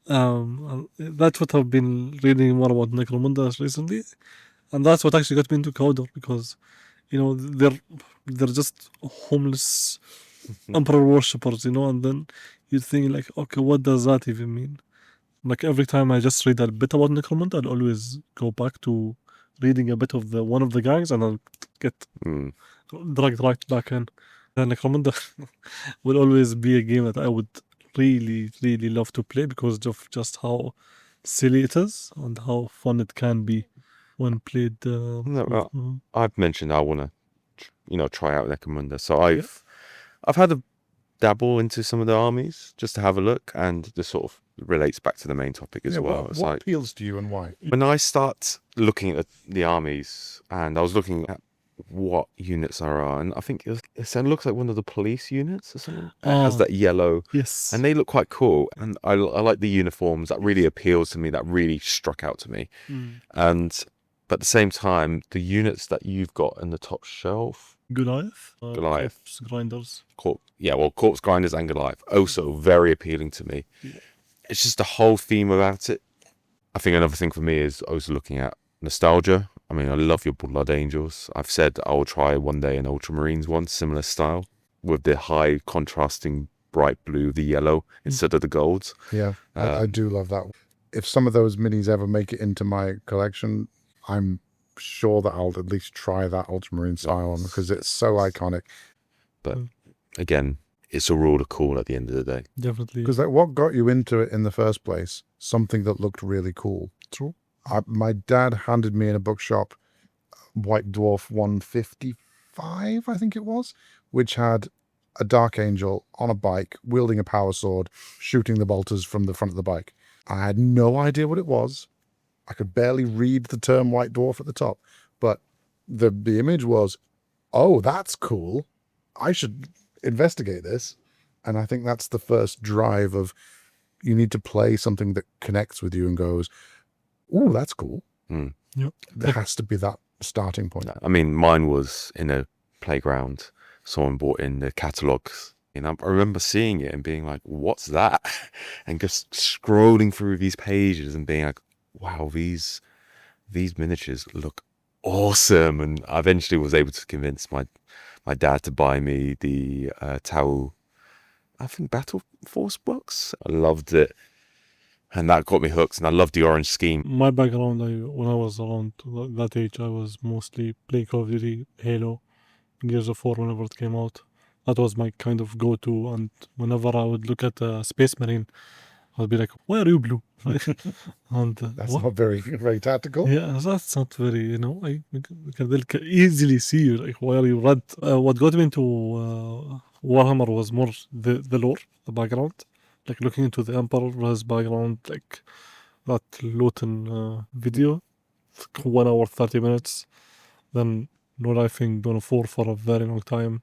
that's what I've been reading more about Necromundas recently. And that's what actually got me into Cawdor, because, you know, they're just homeless emperor worshippers, you know, and then you think like, okay, what does that even mean? Like every time I just read a bit about Necromunda, I'll always go back to reading a bit of one of the gangs, and I'll get dragged right back in. And Necromunda will always be a game that I would really, really love to play because of just how silly it is and how fun it can be when played. I've mentioned I want to, try out Necromunda. So I've had a dabble into some of the armies just to have a look, and this sort of relates back to the main topic as well. What appeals to you and why? When I start looking at the armies, and I was looking at what units there are, and I think it looks like one of the police units or something. It has that yellow, yes, and they look quite cool, and I like the uniforms. That really appeals to me, that really struck out to me. But at the same time, the units that you've got in the top shelf, Goliath, Goliath, grinders, corpse grinders and Goliath, also very appealing to me. It's just the whole theme about it. I think another thing for me is also looking at nostalgia. I mean, I love your Blood Angels. I've said I will try one day an Ultramarines one, similar style, with the high contrasting bright blue, the yellow instead of the golds. Yeah, I do love that. If some of those minis ever make it into my collection, I'm sure that I'll at least try that Ultramarine style on, because it's so iconic. But again, it's all a call at the end of the day. Definitely. Because like, what got you into it in the first place? Something that looked really cool. True. My dad handed me in a bookshop White Dwarf 155, I think it was, which had a Dark Angel on a bike, wielding a power sword, shooting the bolters from the front of the bike. I had no idea what it was. I could barely read the term White Dwarf at the top, but the image was, oh, that's cool. I should investigate this. And I think that's the first drive of, you need to play something that connects with you and goes, oh, that's cool. Yep. There has to be that starting point. I mean, mine was in a playground. Someone brought in the catalogs. I remember seeing it and being like, what's that? And just scrolling through these pages and being like, wow, these miniatures look awesome. And I eventually was able to convince my dad to buy me the Tau, I think, Battle Force books. I loved it. And that got me hooked, and I loved the orange scheme. My background, when I was around that age, I was mostly playing Call of Duty, Halo, Gears of War whenever it came out. That was my kind of go-to, and whenever I would look at a Space Marine, I'd be like, why are you blue? And That's not very, very tactical. Yeah, that's not very, you know, they can easily see you, like, why are you red? What got me into Warhammer was more the lore, the background. Like looking into the Emperor's background, like that Luton video, 1 hour 30 minutes. Then No Lifing Dawn of 4 for a very long time.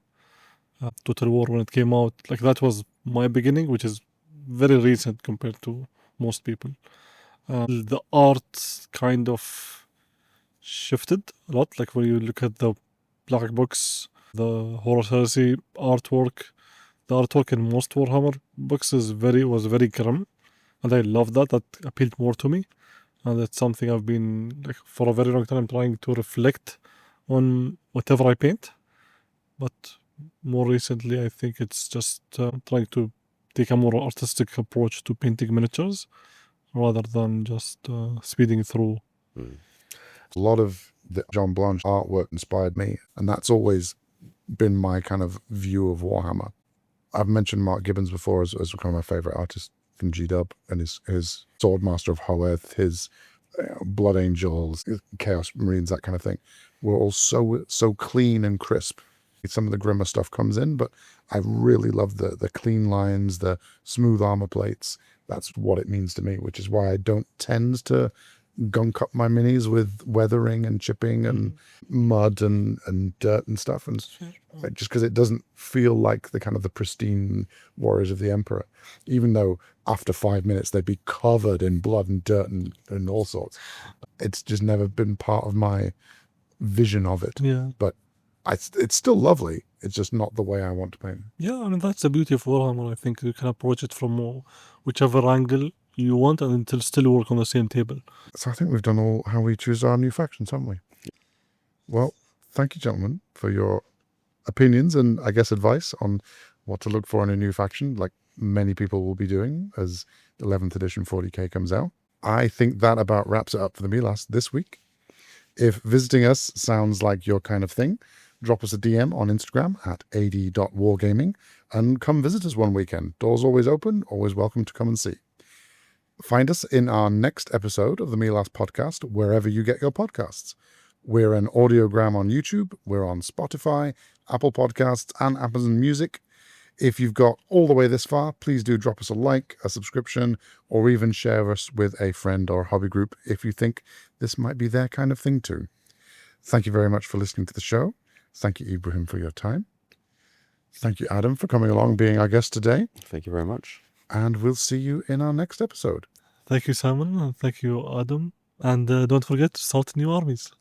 Total War when it came out, like that was my beginning, which is very recent compared to most people. The art kind of shifted a lot. Like when you look at the black books, the Horus Heresy artwork. The artwork in most Warhammer books was very grim, and I love that. That appealed more to me, and it's something I've been, like, for a very long time trying to reflect on whatever I paint. But more recently, I think it's just trying to take a more artistic approach to painting miniatures rather than just speeding through A lot of the John Blanche artwork inspired me, and that's always been my kind of view of Warhammer. I've mentioned Mark Gibbons before as one of my favorite artists from GW, and his Swordmaster of Hoeth, his Blood Angels, Chaos Marines, that kind of thing, were all so clean and crisp. Some of the grimmer stuff comes in, but I really love the clean lines, the smooth armor plates. That's what it means to me, which is why I don't tend to gunk up my minis with weathering and chipping and mud and dirt and stuff, and just because it doesn't feel like the kind of the pristine Warriors of the Emperor, even though after 5 minutes they'd be covered in blood and dirt and all sorts. It's just never been part of my vision of it. Yeah. But it's still lovely. It's just not the way I want to paint. Yeah, I mean, that's the beauty of Warhammer. I think you can approach it from whichever angle you want, and it'll still work on the same table. So I think we've done all how we choose our new factions, haven't we? Well, thank you, gentlemen, for your opinions and, I guess, advice on what to look for in a new faction, like many people will be doing as 11th edition 40k comes out. I think that about wraps it up for the Meelas this week. If visiting us sounds like your kind of thing, drop us a DM on Instagram at ad.wargaming and come visit us one weekend. Doors always open, always welcome to come and see. Find us in our next episode of the Meelas podcast, wherever you get your podcasts. We're an audiogram on YouTube, we're on Spotify, Apple Podcasts, and Amazon Music. If you've got all the way this far, please do drop us a like, a subscription, or even share us with a friend or hobby group if you think this might be their kind of thing too. Thank you very much for listening to the show. Thank you, Ibrahim, for your time. Thank you, Adam, for coming along, being our guest today. Thank you very much. And we'll see you in our next episode. Thank you, Simon, and thank you, Adam. And don't forget to start new armies.